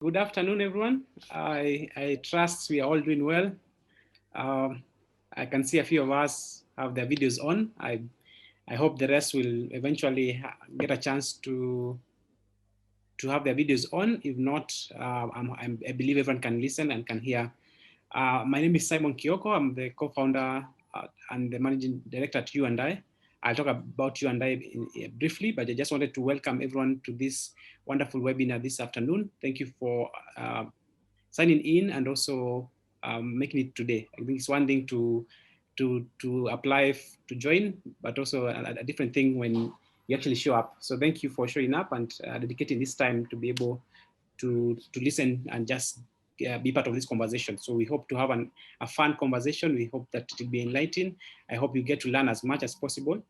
Good afternoon, everyone. I trust we are all doing well. Um, I can see a few of us have their videos on. I hope the rest will eventually get a chance to have their videos on. If not, I believe everyone can listen and can hear. My name is Simon Kioko. I'm the co-founder and the managing director at You&I. I'll talk about You&I briefly, but I just wanted to welcome everyone to this wonderful webinar this afternoon. Thank you for signing in and also making it today. I think it's one thing to apply to join, but also a different thing when you actually show up. So thank you for showing up and dedicating this time to be able to listen and just be part of this conversation. So we hope to have a fun conversation. We hope that it will be enlightening. I hope you get to learn as much as possible.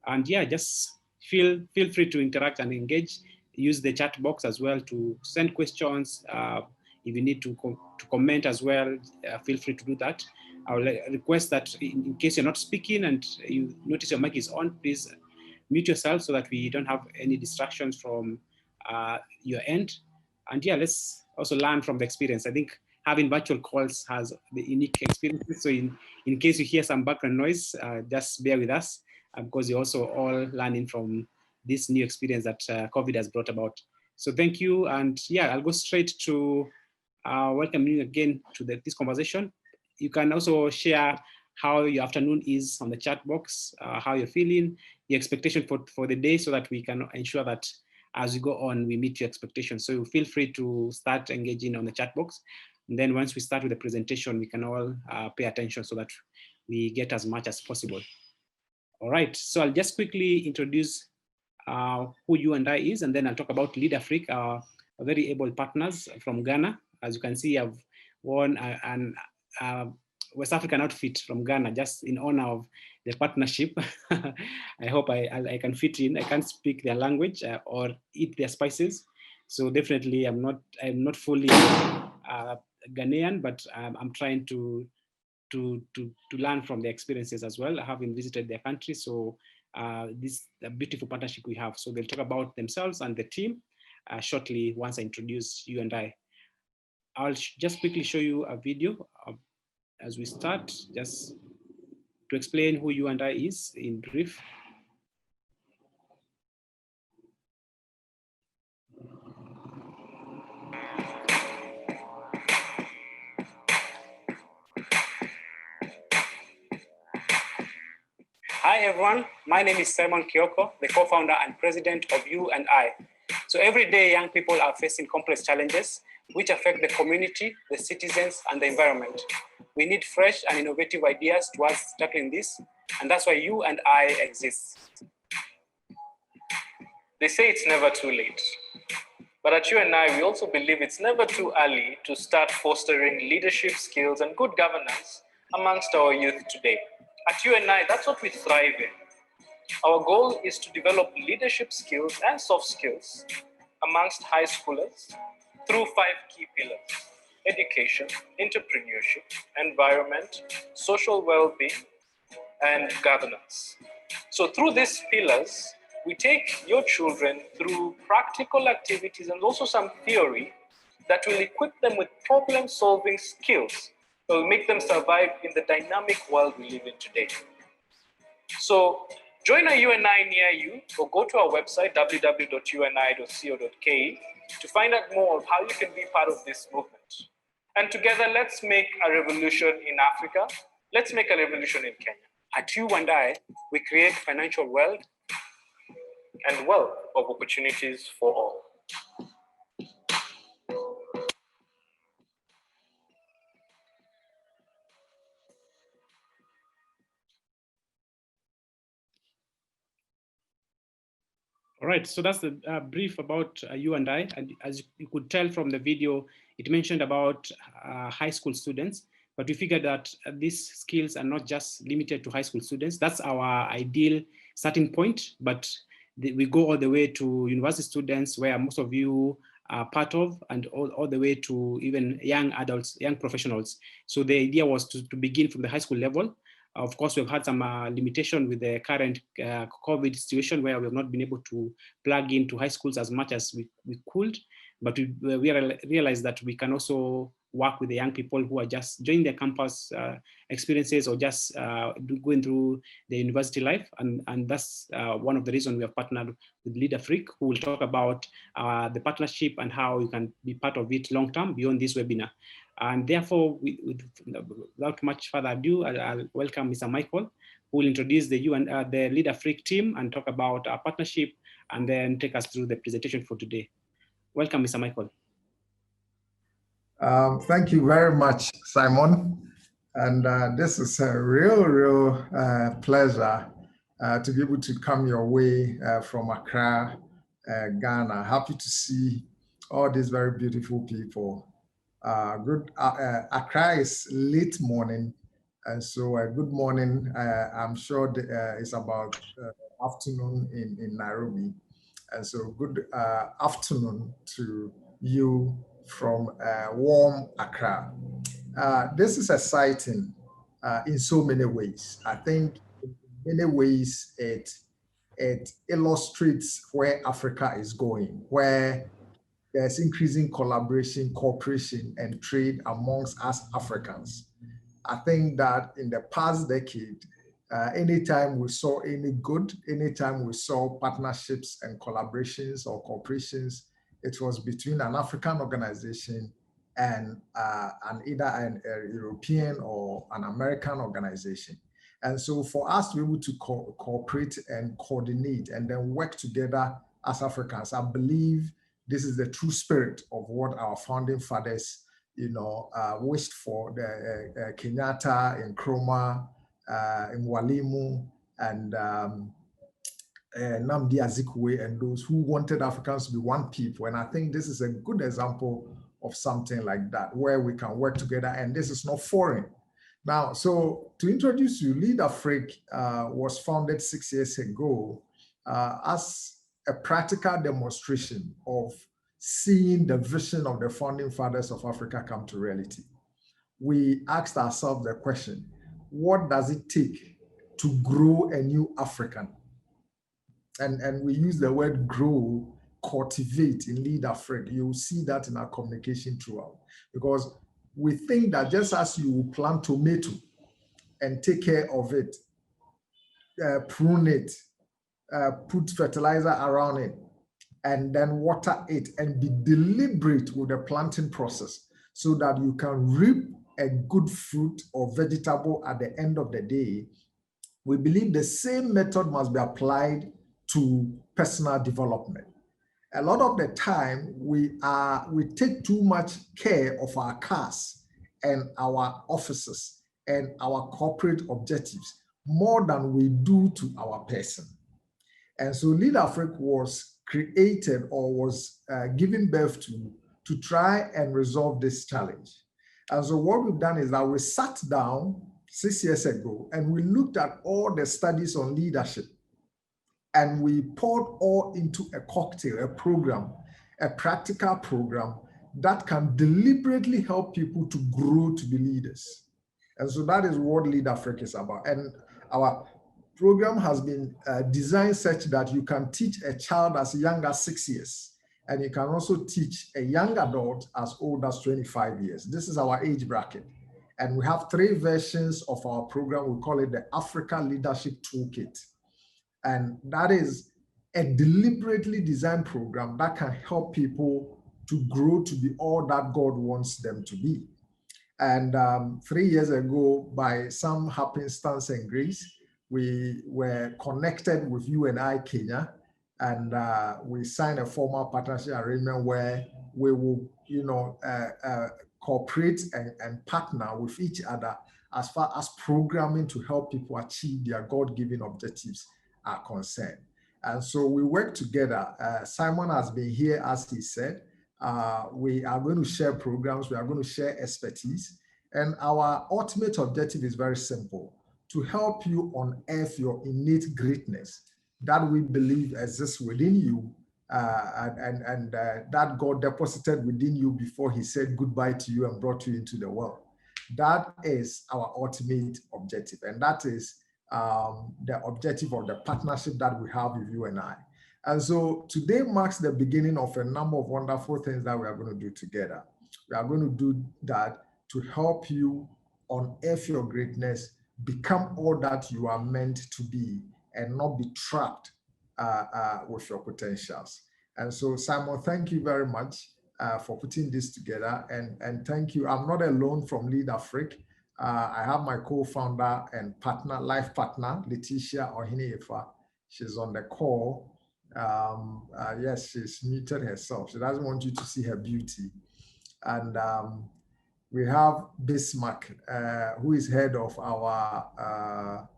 And yeah, just feel free to interact and engage. Use the chat box as well to send questions. If you need to comment as well, feel free to do that. I will request that in case you're not speaking and you notice your mic is on, please mute yourself so that we don't have any distractions from your end. And yeah, let's also learn from the experience. I think having virtual calls has the unique experiences. So in case you hear some background noise, just bear with us because you're also all learning from this new experience that COVID has brought about. So thank you. And yeah, I'll go straight to welcome you again to this conversation. You can also share how your afternoon is on the chat box, how you're feeling, your expectation for the day so that we can ensure that as we go on, we meet your expectations. So feel free to start engaging on the chat box. And then once we start with the presentation, we can all pay attention so that we get as much as possible. All right, so I'll just quickly introduce who You&I is, and then I'll talk about Lead Africa, our very able partners from Ghana. As you can see, I've worn an West African outfit from Ghana just in honor of the partnership. I hope I can fit in. I can't speak their language or eat their spices, so definitely I'm not fully Ghanaian, but I'm trying to learn from their experiences as well, having visited their country. So this a beautiful partnership we have. So they'll talk about themselves and the team shortly once I introduce You&I. I'll just quickly show you a video as we start, just to explain who You&I is in brief. Hi everyone, my name is Simon Kioko, the co-founder and president of You&I. So every day young people are facing complex challenges which affect the community, the citizens, and the environment. We need fresh and innovative ideas towards tackling this, and that's why You&I exists. They say it's never too late. But at You&I, we also believe it's never too early to start fostering leadership skills and good governance amongst our youth today. At You&I, that's what we thrive in. Our goal is to develop leadership skills and soft skills amongst high schoolers through 5 key pillars: education, entrepreneurship, environment, social well-being, and governance. So through these pillars, we take your children through practical activities and also some theory that will equip them with problem-solving skills that will make them survive in the dynamic world we live in today. So join a You&I near you or go to our website, www.uni.co.ke, to find out more of how you can be part of this movement. And together, let's make a revolution in Africa. Let's make a revolution in Kenya. At You&I, we create financial wealth and wealth of opportunities for all. All right, so that's the brief about You&I. And as you could tell from the video, it mentioned about high school students, but we figured that these skills are not just limited to high school students. That's our ideal starting point, but we go all the way to university students, where most of you are part of, and all the way to even young adults, young professionals. So the idea was to begin from the high school level. Of course, we've had some limitation with the current COVID situation, where we have not been able to plug into high schools as much as we could. But we realize that we can also work with the young people who are just joining their campus experiences or just going through the university life. And that's one of the reasons we have partnered with Lead Afrique, who will talk about the partnership and how you can be part of it long term beyond this webinar. And therefore, without much further ado, I'll welcome Mr. Michael, who will introduce the Lead Afrique team and talk about our partnership, and then take us through the presentation for today. Welcome, Mr. Michael. Thank you very much, Simon. And this is a real pleasure to be able to come your way from Accra, Ghana. Happy to see all these very beautiful people. Accra is late morning, and so good morning. I'm sure it's about afternoon in Nairobi. And so good afternoon to you from warm Accra. This is exciting in so many ways. I think in many ways it illustrates where Africa is going, where there's increasing collaboration, cooperation, and trade amongst us Africans. I think that in the past decade, anytime we saw any good, anytime we saw partnerships and collaborations or cooperations, it was between an African organization and either a European or an American organization. And so for us to be able to cooperate and coordinate and then work together as Africans, I believe this is the true spirit of what our founding fathers wished for, the Kenyatta, Nkrumah, Mwalimu, and Nnamdi Azikiwe, and those who wanted Africans to be one people. And I think this is a good example of something like that, where we can work together, and this is not foreign. Now, so to introduce you, Lead Afrique was founded 6 years ago as a practical demonstration of seeing the vision of the founding fathers of Africa come to reality. We asked ourselves the question, what does it take to grow a new African? And we use the word grow, cultivate in Lead Afrique. You'll see that in our communication throughout. Because we think that just as you plant tomato and take care of it, prune it, put fertilizer around it, and then water it and be deliberate with the planting process so that you can reap a good fruit or vegetable at the end of the day, we believe the same method must be applied to personal development. A lot of the time, we take too much care of our cars and our offices and our corporate objectives more than we do to our person. And so Lead Afrique was created or was given birth to try and resolve this challenge. And so what we've done is that we sat down 6 years ago and we looked at all the studies on leadership, and we poured all into a cocktail, a program, a practical program that can deliberately help people to grow to be leaders. And so that is what Lead Afrique is about. And our program has been designed such that you can teach a child as young as 6 years, and you can also teach a young adult as old as 25 years. This is our age bracket. And we have 3 versions of our program. We call it the Africa Leadership Toolkit. And that is a deliberately designed program that can help people to grow to be all that God wants them to be. And 3 years ago, by some happenstance and grace, we were connected with UNI Kenya, and we signed a formal partnership arrangement where we will, cooperate and partner with each other as far as programming to help people achieve their God-given objectives are concerned. And so we work together. Simon has been here, as he said. We are going to share programs. We are going to share expertise. And our ultimate objective is very simple: to help you unearth your innate greatness that we believe exists within you, and that God deposited within you before he said goodbye to you and brought you into the world. That is our ultimate objective. And that is the objective of the partnership that we have with you and I. And so today marks the beginning of a number of wonderful things that we are going to do together. We are going to do that to help you unearth your greatness, become all that you are meant to be, and not be trapped with your potentials. And so, Simon, thank you very much for putting this together. And thank you. I'm not alone from Lead Africa. I have my co-founder and partner, life partner, Letitia Ohiniefa. She's on the call. Yes, she's muted herself. She doesn't want you to see her beauty. And we have Bismarck, who is head of our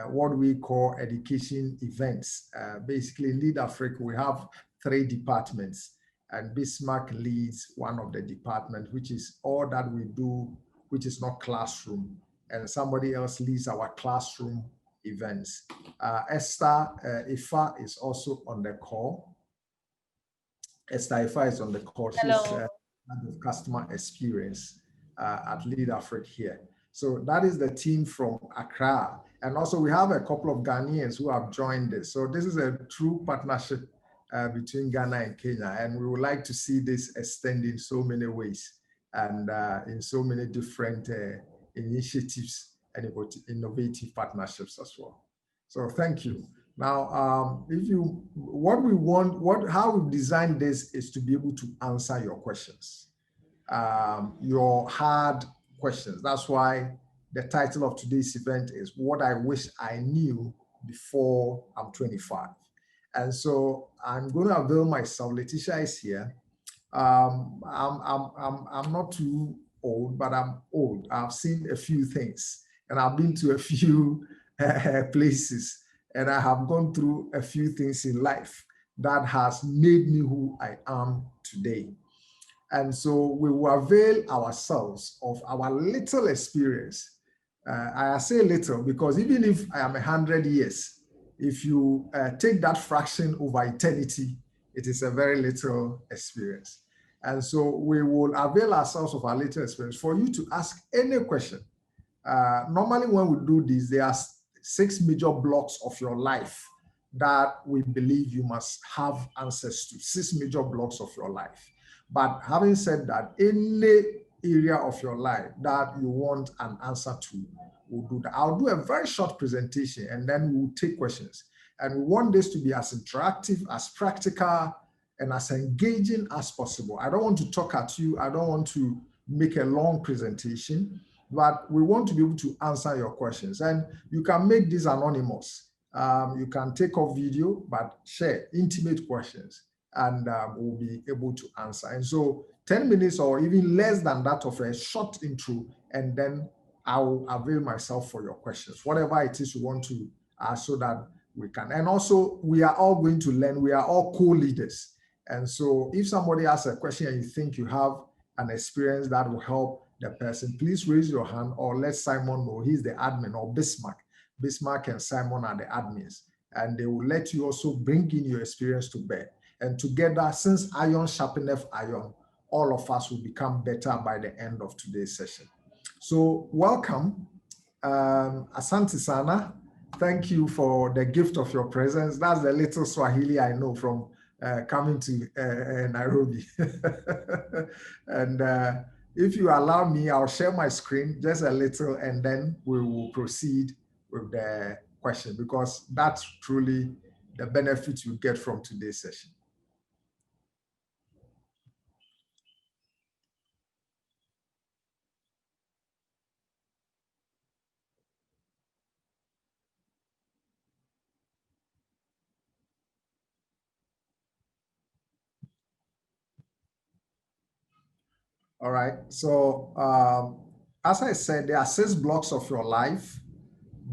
what we call education events. Basically, in Lead Africa, we have 3 departments, and Bismarck leads one of the departments, which is all that we do, which is not classroom, and somebody else leads our classroom events. Esther Ifa is also on the call. Esther Ifa is on the call. She's head of customer experience at Lead Africa here. So that is the team from Accra. And also we have a couple of Ghanaians who have joined this. So this is a true partnership between Ghana and Kenya. And we would like to see this extend in so many ways and in so many different initiatives and innovative partnerships as well. So thank you. Now, how we've designed this is to be able to answer your questions, your hard questions. That's why the title of today's event is What I Wish I Knew Before I'm 25. And so I'm going to avail myself. Letitia is here. I'm not too old, but I'm old. I've seen a few things, and I've been to a few places, and I have gone through a few things in life that has made me who I am today. And so we will avail ourselves of our little experience. I say little because even if I am 100 years, if you take that fraction over eternity, it is a very little experience. And so we will avail ourselves of our little experience for you to ask any question. Normally when we do this, there are 6 major blocks of your life that we believe you must have answers to, 6 major blocks of your life. But having said that, any area of your life that you want an answer to, we'll do that. I'll do a very short presentation and then we'll take questions. And we want this to be as interactive, as practical, and as engaging as possible. I don't want to talk at you. I don't want to make a long presentation, but we want to be able to answer your questions. And you can make this anonymous. You can take off video, but share intimate questions, and we'll be able to answer. And so 10 minutes or even less than that of a short intro, and then I will avail myself for your questions, whatever it is you want to ask, so that we can. And also, we are all going to learn. We are all co-leaders. And so if somebody asks a question and you think you have an experience that will help the person, please raise your hand or let Simon know. He's the admin, or Bismarck. Bismarck and Simon are the admins. And they will let you also bring in your experience to bear. And together, since iron sharpeneth iron, all of us will become better by the end of today's session. So welcome, Asante Sana. Thank you for the gift of your presence. That's the little Swahili I know from coming to Nairobi. And if you allow me, I'll share my screen just a little, and then we will proceed with the question, because that's truly the benefit you get from today's session. All right, so as I said, there are 6 blocks of your life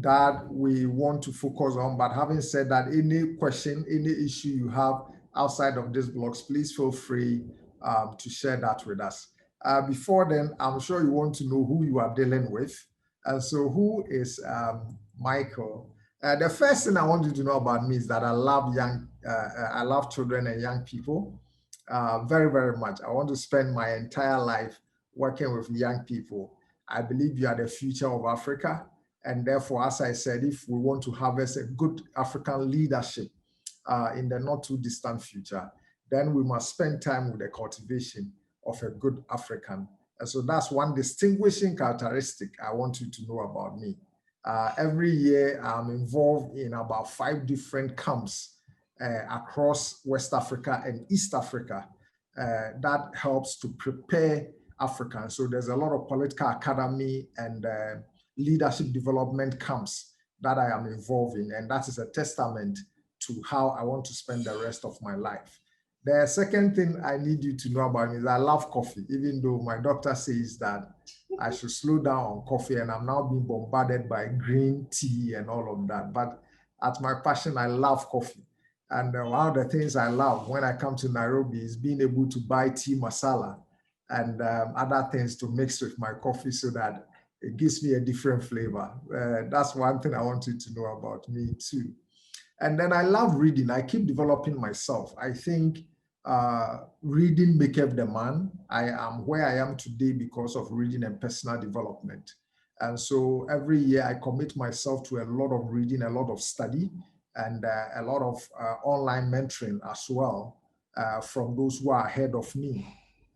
that we want to focus on. But having said that, any question, any issue you have outside of these blocks, please feel free to share that with us. Before then, I'm sure you want to know who you are dealing with. And so who is Michael? The first thing I want you to know about me is that I love children and young people very, very much. I want to spend my entire life working with young people. I believe you are the future of Africa. And therefore, as I said, if we want to harvest a good African leadership, in the not too distant future, then we must spend time with the cultivation of a good African. And so that's one distinguishing characteristic I want you to know about me. Every year, I'm involved in about 5 different camps across West Africa and East Africa that helps to prepare Africans. So there's a lot of political academy and leadership development camps that I am involved in, and that is a testament to how I want to spend the rest of my life. The second thing I need you to know about me is I love coffee, even though my doctor says that I should slow down on coffee, and I'm now being bombarded by green tea and all of that. But at my passion, I love coffee. And one of the things I love when I come to Nairobi is being able to buy tea masala and other things to mix with my coffee so that it gives me a different flavor. That's one thing I want you to know about me too. And then I love reading. I keep developing myself. I think reading maketh the man. I am where I am today because of reading and personal development. And so every year I commit myself to a lot of reading, a lot of study, and a lot of online mentoring as well from those who are ahead of me.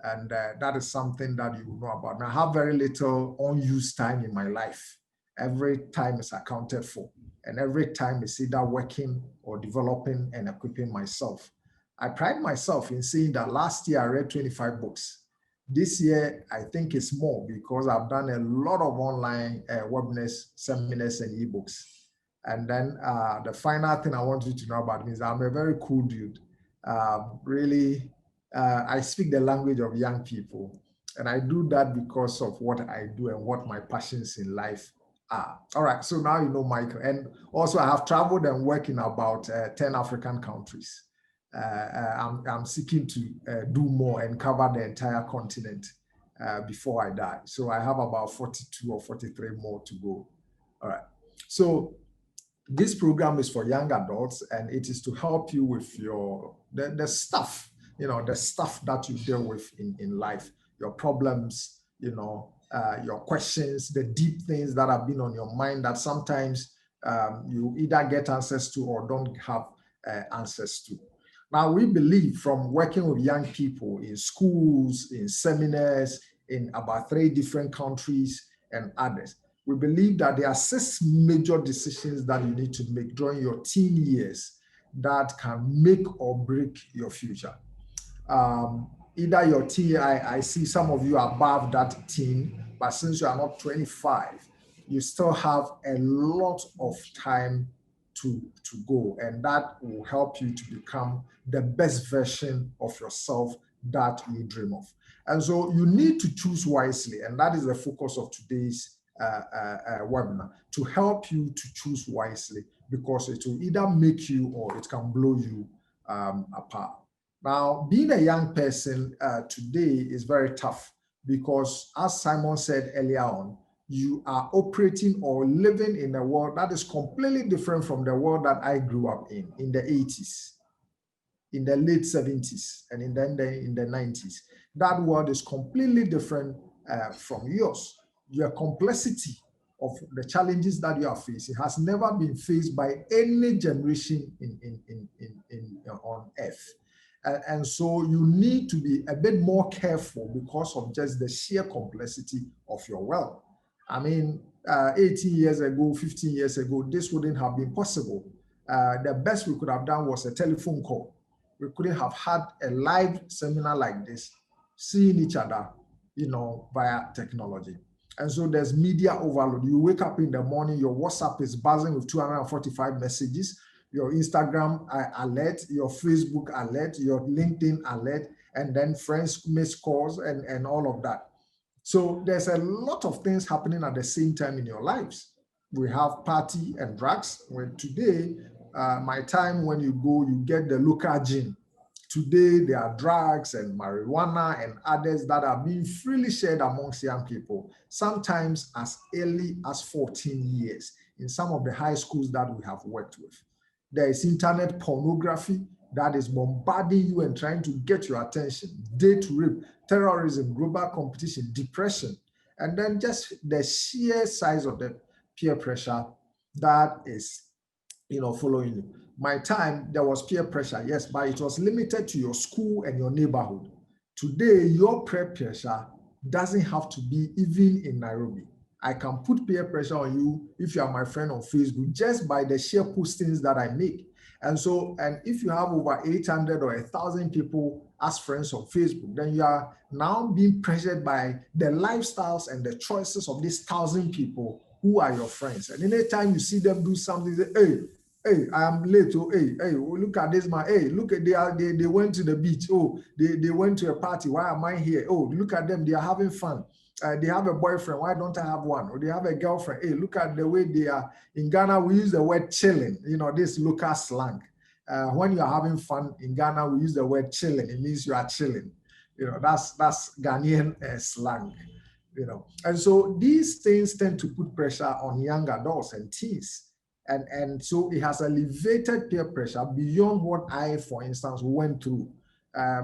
And that is something that you know about. Now, I have very little unused time in my life. Every time is accounted for. And every time is either working or developing and equipping myself. I pride myself in saying that last year I read 25 books. This year, I think it's more because I've done a lot of online webinars, seminars, and ebooks. And then the final thing I want you to know about me is I'm a very cool dude. Really, I speak the language of young people. And I do that because of what I do and what my passions in life are. All right, so now you know Michael. And also I have traveled and worked in about 10 African countries. I'm seeking to do more and cover the entire continent before I die. So I have about 42 or 43 more to go. All right. So this program is for young adults, and it is to help you with the stuff, the stuff that you deal with in life, your problems, your questions, the deep things that have been on your mind that sometimes you either get answers to or don't have answers to. Now, we believe from working with young people in schools, in seminars, in about 3 different countries and others, we believe that there are 6 major decisions that you need to make during your teen years that can make or break your future. Either your teen, I see some of you are above that teen, but since you are not 25, you still have a lot of time to go, and that will help you to become the best version of yourself that you dream of. And so you need to choose wisely, and that is the focus of today's webinar, to help you to choose wisely, because it will either make you or it can blow you apart. Now, being a young person today is very tough because, as Simon said earlier on, you are operating or living in a world that is completely different from the world that I grew up in the 80s, in the late 70s, and in the 90s. That world is completely different from yours. Your complexity of the challenges that you are facing has never been faced by any generation on earth. And so you need to be a bit more careful because of just the sheer complexity of your world. I mean, 18 years ago, 15 years ago, this wouldn't have been possible. The best we could have done was a telephone call. We couldn't have had a live seminar like this, seeing each other, via technology. And so there's media overload. You wake up in the morning, your WhatsApp is buzzing with 245 messages, your Instagram alert, your Facebook alert, your LinkedIn alert, and then friends miss calls and all of that. So there's a lot of things happening at the same time in your lives. We have party and drugs. When today, my time when you go, you get the local gin. Today, there are drugs and marijuana and others that are being freely shared amongst young people, sometimes as early as 14 years in some of the high schools that we have worked with. There is internet pornography that is bombarding you and trying to get your attention, date rape, terrorism, global competition, depression, and then just the sheer size of the peer pressure that is following you. My time, there was peer pressure, yes, but it was limited to your school and your neighborhood. Today, your peer pressure doesn't have to be even in Nairobi. I can put peer pressure on you if you are my friend on Facebook just by the sheer postings that I make. And so, and if you have over 800 or 1,000 people as friends on Facebook, then you are now being pressured by the lifestyles and the choices of these 1,000 people who are your friends. And anytime you see them do something, say, hey, I am late. Oh, hey, look at this man. Hey, look at they went to the beach. Oh, they went to a party. Why am I here? Oh, look at them. They are having fun. They have a boyfriend. Why don't I have one? Or they have a girlfriend. Hey, look at the way they are. In Ghana, we use the word chilling. This local slang. When you are having fun in Ghana, we use the word chilling. It means you are chilling. That's Ghanaian slang. And so these things tend to put pressure on young adults and teens. And so it has elevated peer pressure beyond what I, for instance, went through.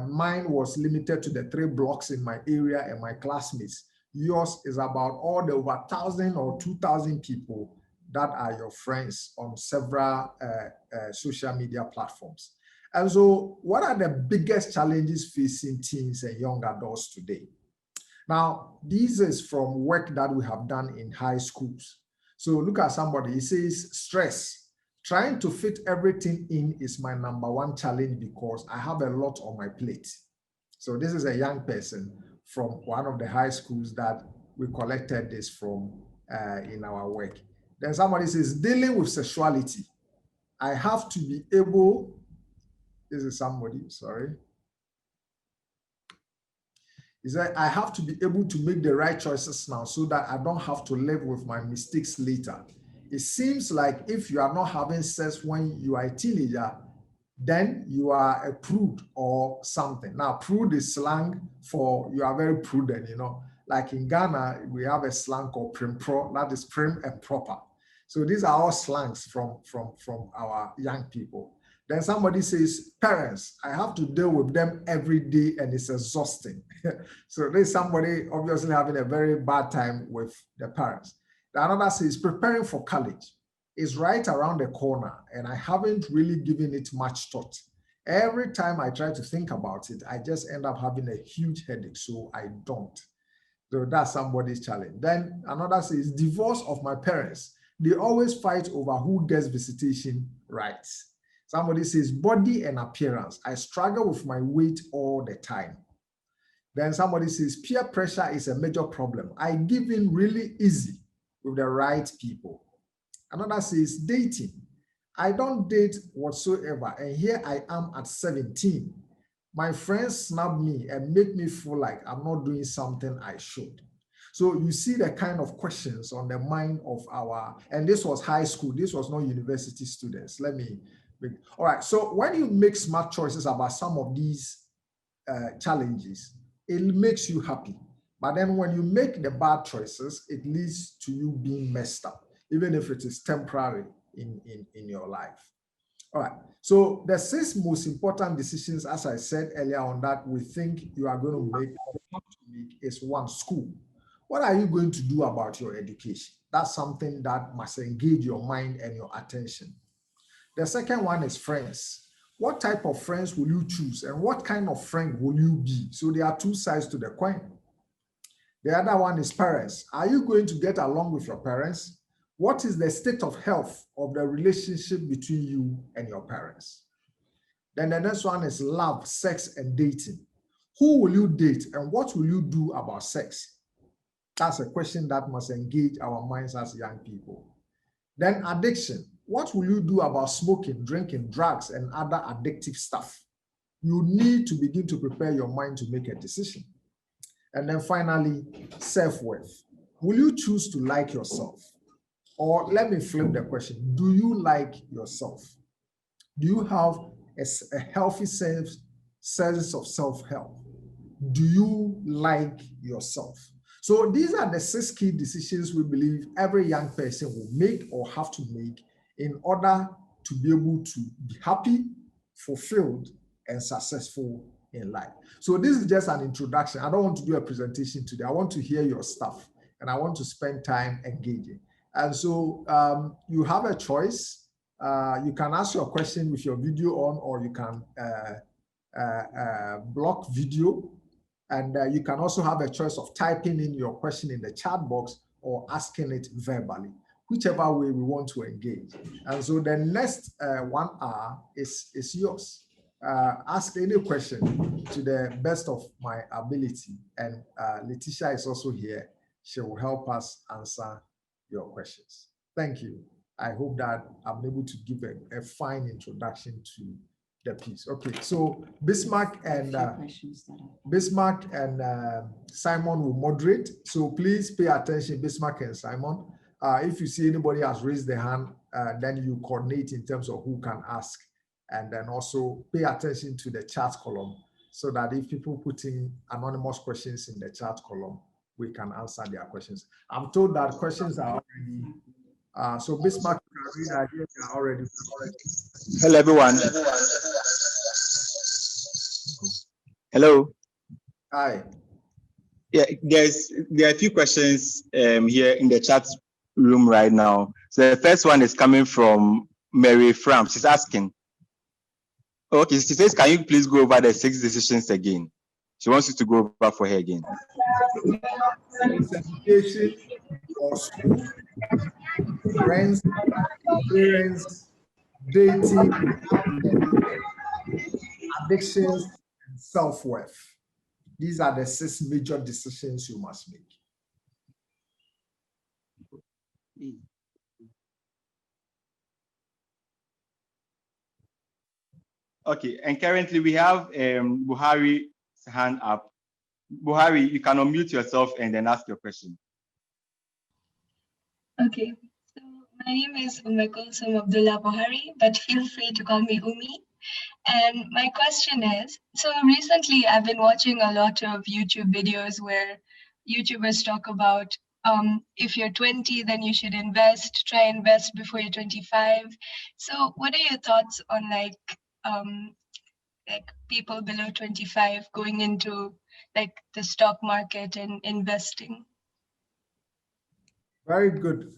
Mine was limited to the 3 blocks in my area and my classmates. Yours is about all the over 1,000 or 2,000 people that are your friends on several social media platforms. And so what are the biggest challenges facing teens and young adults today? Now, this is from work that we have done in high schools. So look at somebody, he says, stress. Trying to fit everything in is my number one challenge because I have a lot on my plate. So this is a young person from one of the high schools that we collected this from in our work. Then somebody says, dealing with sexuality. I have to be able, this is somebody, sorry. He said, I have to be able to make the right choices now so that I don't have to live with my mistakes later. It seems like if you are not having sex when you are a teenager, then you are a prude or something. Now, prude is slang for you are very prudent, Like in Ghana, we have a slang called prim pro, that is prim and proper. So these are all slangs from our young people. Then somebody says, parents, I have to deal with them every day and it's exhausting. So there's somebody obviously having a very bad time with the parents. The another says, preparing for college is right around the corner and I haven't really given it much thought. Every time I try to think about it, I just end up having a huge headache, so I don't. So that's somebody's challenge. Then another says, divorce of my parents. They always fight over who gets visitation rights. Somebody says, body and appearance. I struggle with my weight all the time. Then somebody says, peer pressure is a major problem. I give in really easy with the right people. Another says, dating. I don't date whatsoever, and here I am at 17. My friends snub me and make me feel like I'm not doing something I should. So you see the kind of questions on the mind of and this was high school, this was not university students. All right, so when you make smart choices about some of these challenges, it makes you happy. But then when you make the bad choices, it leads to you being messed up, even if it is temporary in your life. All right, so the 6 most important decisions, as I said earlier on, that we think you are going to make or have to make is 1, school. What are you going to do about your education? That's something that must engage your mind and your attention. The second one is friends. What type of friends will you choose and what kind of friend will you be? So there are 2 sides to the coin. The other one is parents. Are you going to get along with your parents? What is the state of health of the relationship between you and your parents? Then the next one is love, sex, and dating. Who will you date and what will you do about sex? That's a question that must engage our minds as young people. Then addiction. What will you do about smoking, drinking, drugs, and other addictive stuff? You need to begin to prepare your mind to make a decision. And then finally, self-worth. Will you choose to like yourself? Or let me flip the question. Do you like yourself? Do you have a healthy sense of self-help? Do you like yourself? So these are the 6 key decisions we believe every young person will make or have to make in order to be able to be happy, fulfilled, and successful in life. So this is just an introduction. I don't want to do a presentation today. I want to hear your stuff and I want to spend time engaging. And so you have a choice You can ask your question with your video on, or you can block video. And you can also have a choice of typing in your question in the chat box or asking it verbally, whichever way we want to engage. And so the next 1 hour is yours. Ask any question to the best of my ability. And Letitia is also here. She will help us answer your questions. Thank you. I hope that I'm able to give a fine introduction to the piece. Okay, so Bismarck and Simon will moderate. So please pay attention, Bismarck and Simon. If you see anybody has raised their hand, then you coordinate in terms of who can ask. And then also pay attention to the chat column so that if people put in anonymous questions in the chat column, we can answer their questions. I'm told that questions are already, so Bismarck, are already. Hello, everyone. Hello. Hi. Yeah, there are a few questions here in the chat room right now. So the first one is coming from Mary Fram. She's asking, okay, she says, can you please go over the 6 decisions again? She wants you to go over for her again. Education or school, friends, parents, dating, addictions, and self-worth. These are the 6 major decisions you must make. Okay, and currently we have Buhari's hand up. Buhari, you can unmute yourself and then ask your question. Okay, so my name is Umekulsum Abdullah Buhari, but feel free to call me Umi. And my question is, so recently I've been watching a lot of YouTube videos where YouTubers talk about if you're 20, then you should try invest before you're 25. So what are your thoughts on like people below 25 going into like the stock market and investing? Very good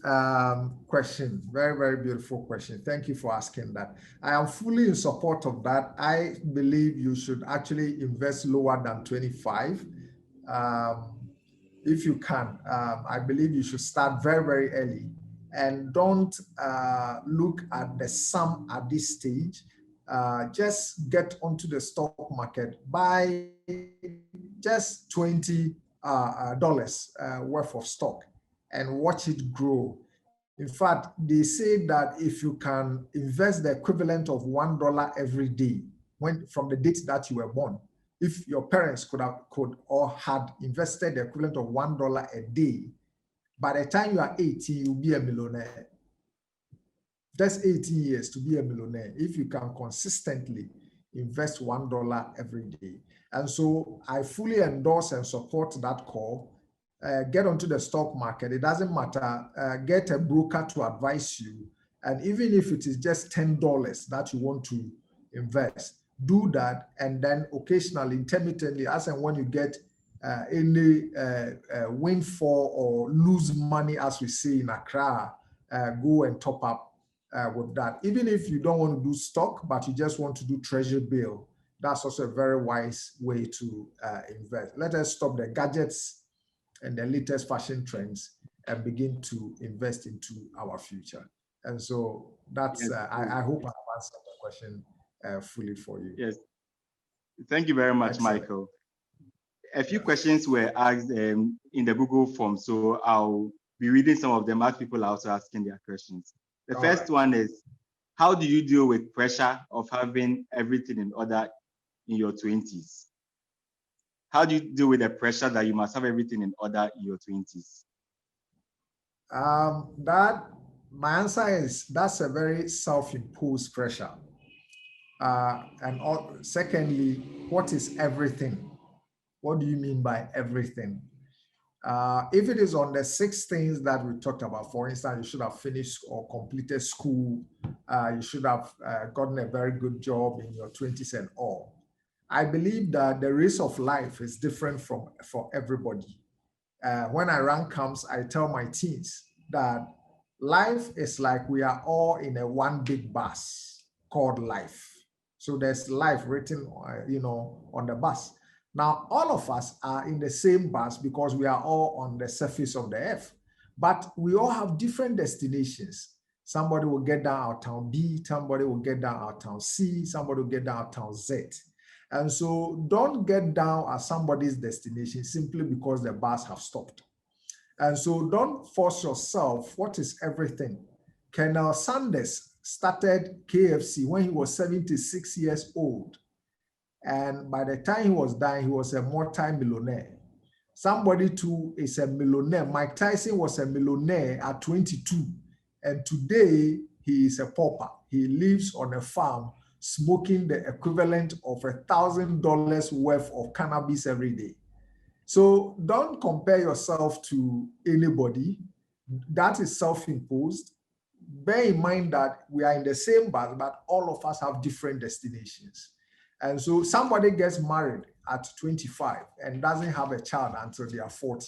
question. Very, very beautiful question. Thank you for asking that. I am fully in support of that. I believe you should actually invest lower than 25. If you can, I believe you should start very, very early and don't look at the sum at this stage. Just get onto the stock market, buy just $20 worth of stock and watch it grow. In fact, they say that if you can invest the equivalent of $1 every day from the date that you were born, if your parents could or had invested the equivalent of $1 a day, by the time you are 18, you'll be a millionaire. That's 18 years to be a millionaire if you can consistently invest $1 every day. And so I fully endorse and support that call. Get onto the stock market. It doesn't matter. Get a broker to advise you. And even if it is just $10 that you want to invest, do that. And then occasionally, intermittently, as and when you get any windfall or lose money, as we say in Accra, go and top up with that. Even if you don't want to do stock, but you just want to do treasury bill, that's also a very wise way to invest. Let us stop the gadgets and the latest fashion trends and begin to invest into our future. And so that's, yes. I hope I have answered the question fully for you. Yes. Thank you very much, excellent. Michael. A few questions were asked in the Google form, so I'll be reading some of them as people are also asking their questions. The first one is, how do you deal with pressure of having everything in order in your 20s? How do you deal with the pressure that you must have everything in order in your 20s? My answer is that's a very self-imposed pressure. Secondly, what is everything? What do you mean by everything? If it is on the 6 things that we talked about, for instance, you should have finished or completed school, you should have gotten a very good job in your 20s and all. I believe that the race of life is different for everybody. When I rank comes, I tell my teens that Life is like we are all in a one big bus called life. So there's life written, on the bus. Now, all of us are in the same bus because we are all on the surface of the earth, but we all have different destinations. Somebody will get down at town B, somebody will get down at town C, somebody will get down at town Z. And so don't get down at somebody's destination simply because the bus have stopped. And so don't force yourself. What is everything? Colonel Sanders started KFC when he was 76 years old. And by the time he was dying, he was a multi-millionaire. Somebody too is a millionaire. Mike Tyson was a millionaire at 22. And today he is a pauper. He lives on a farm smoking the equivalent of $1,000 worth of cannabis every day. So don't compare yourself to anybody. That is self-imposed. Bear in mind that we are in the same bus, but all of us have different destinations. And so somebody gets married at 25 and doesn't have a child until they are 40.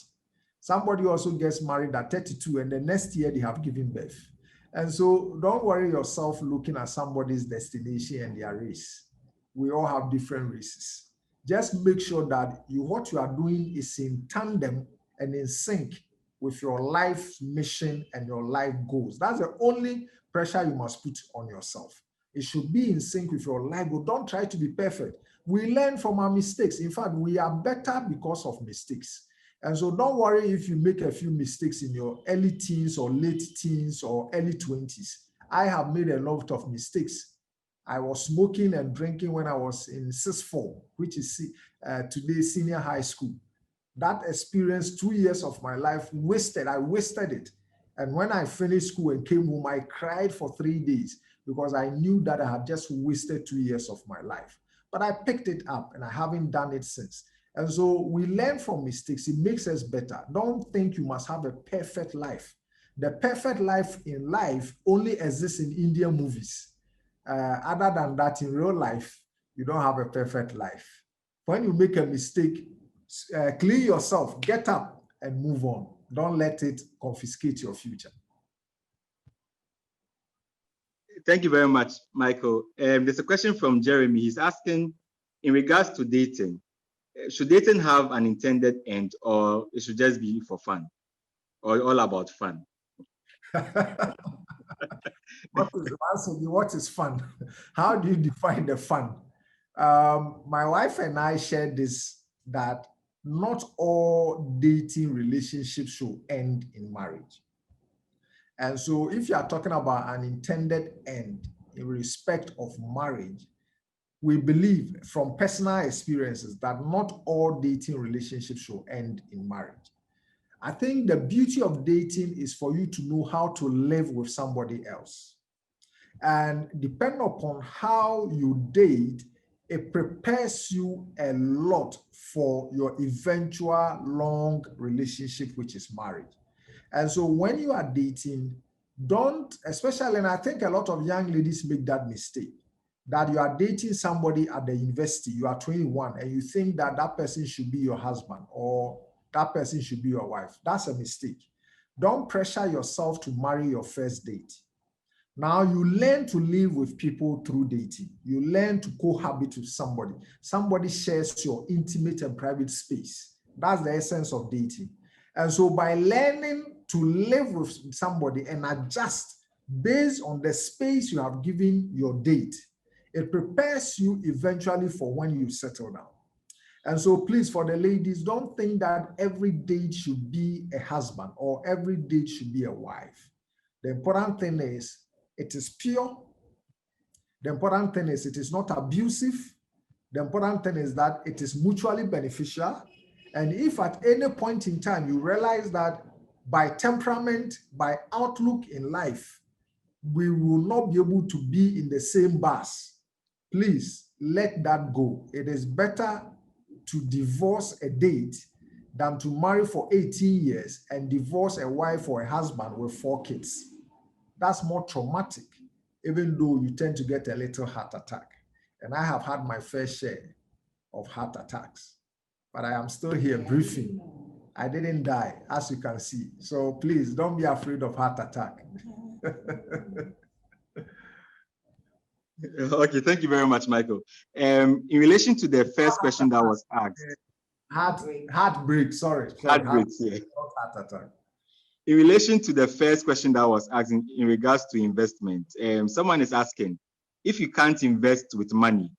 Somebody also gets married at 32 and the next year they have given birth. And so don't worry yourself looking at somebody's destination and their race. We all have different races. Just make sure that what you are doing is in tandem and in sync with your life mission and your life goals. That's the only pressure you must put on yourself. It should be in sync with your life goal. Don't try to be perfect. We learn from our mistakes. In fact, we are better because of mistakes. And so don't worry if you make a few mistakes in your early teens or late teens or early 20s. I have made a lot of mistakes. I was smoking and drinking when I was in sixth form, which is today senior high school. That experience, 2 years of my life wasted. I wasted it. And when I finished school and came home, I cried for 3 days because I knew that I had just wasted 2 years of my life. But I picked it up and I haven't done it since. And so we learn from mistakes. It makes us better. Don't think you must have a perfect life. The perfect life in life only exists in Indian movies. Other than that, in real life, you don't have a perfect life. When you make a mistake, clean yourself, get up and move on. Don't let it confiscate your future. Thank you very much, Michael. There's a question from Jeremy. He's asking, in regards to dating, should dating have an intended end or it should just be for fun or all about fun? What is fun? How do you define the fun? My wife and I shared this, that not all dating relationships should end in marriage. And so if you are talking about an intended end in respect of marriage, we believe from personal experiences that not all dating relationships should end in marriage. I think the beauty of dating is for you to know how to live with somebody else. And depending upon how you date, it prepares you a lot for your eventual long relationship, which is marriage. And so when you are dating, don't, especially, and I think a lot of young ladies make that mistake, that you are dating somebody at the university, you are 21, and you think that that person should be your husband or that person should be your wife. That's a mistake. Don't pressure yourself to marry your first date. Now you learn to live with people through dating. You learn to cohabit with somebody. Somebody shares your intimate and private space. That's the essence of dating. And so by learning to live with somebody and adjust based on the space you have given your date, it prepares you eventually for when you settle down. And so please, for the ladies, don't think that every date should be a husband or every date should be a wife. The important thing is it is pure. The important thing is it is not abusive. The important thing is that it is mutually beneficial. And if at any point in time you realize that by temperament, by outlook in life, we will not be able to be in the same bus, please let that go. It is better to divorce a date than to marry for 18 years and divorce a wife or a husband with 4 kids. That's more traumatic, even though you tend to get a little heart attack. And I have had my fair share of heart attacks, but I am still here briefing I didn't die, as you can see. So please don't be afraid of heart attack. Okay, thank you very much, Michael. In relation to the first question that was asked, Heartbreak, sorry. Heartbreak, yeah. Not heart attack. In relation to the first question that was asked in regards to investment, someone is asking, if you can't invest with money,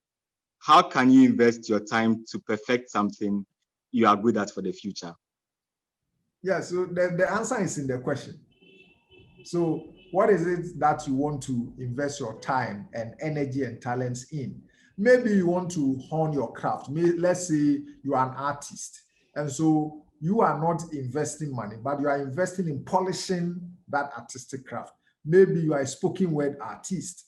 how can you invest your time to perfect something you are good at for the future? Yeah, so the answer is in the question. So what is it that you want to invest your time and energy and talents in? Maybe you want to hone your craft. Let's say you are an artist. And so you are not investing money, but you are investing in polishing that artistic craft. Maybe you are a spoken word artist.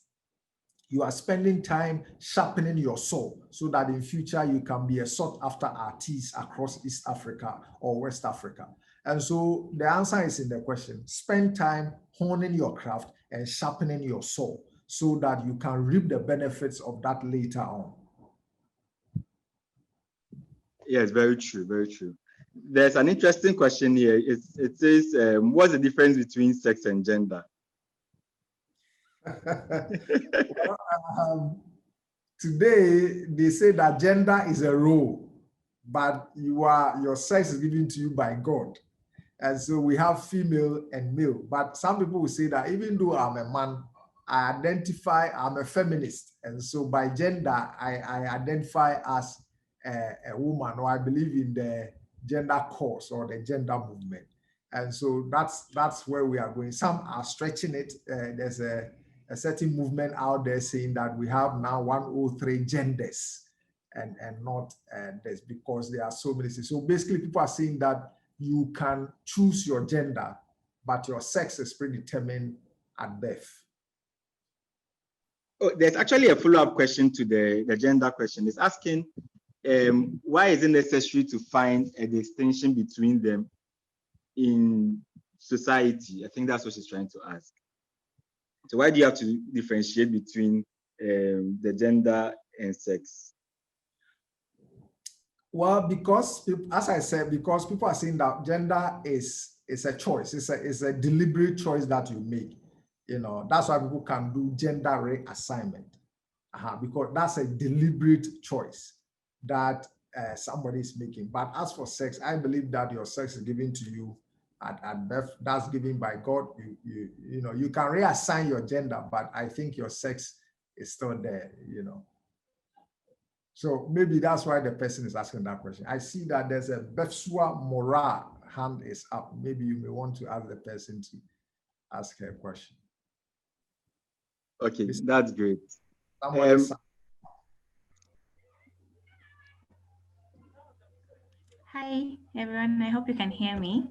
You are spending time sharpening your soul so that in future you can be a sought after artist across East Africa or West Africa. And so the answer is in the question. Spend time honing your craft and sharpening your soul so that you can reap the benefits of that later on. Yes, very true, very true. There's an interesting question here. It says, what's the difference between sex and gender? Well, today, they say that gender is a role, but your sex is given to you by God. And so we have female and male. But some people will say that even though I'm a man, I'm a feminist. And so by gender, I identify as a woman, or I believe in the gender cause or the gender movement. And so that's where we are going. Some are stretching it. There's a certain movement out there saying that we have now 103 genders and not this, because there are so many. So basically people are saying that you can choose your gender, but your sex is predetermined at birth. Oh, there's actually a follow-up question to the gender question. It's asking, why is it necessary to find a distinction between them in society? I think that's what she's trying to ask. So why do you have to differentiate between the gender and sex? Well, because, as I said, because people are saying that gender is a choice. It's a deliberate choice that you make. You know, that's why people can do gender reassignment, because that's a deliberate choice that somebody is making. But as for sex, I believe that your sex is given to you at birth. That's given by God. You know, you can reassign your gender, but I think your sex is still there, you know. So maybe that's why the person is asking that question. I see that there's a Betsua Mora hand is up. Maybe you may want to ask the person to ask her question. Okay, that's great. Hi, everyone. I hope you can hear me.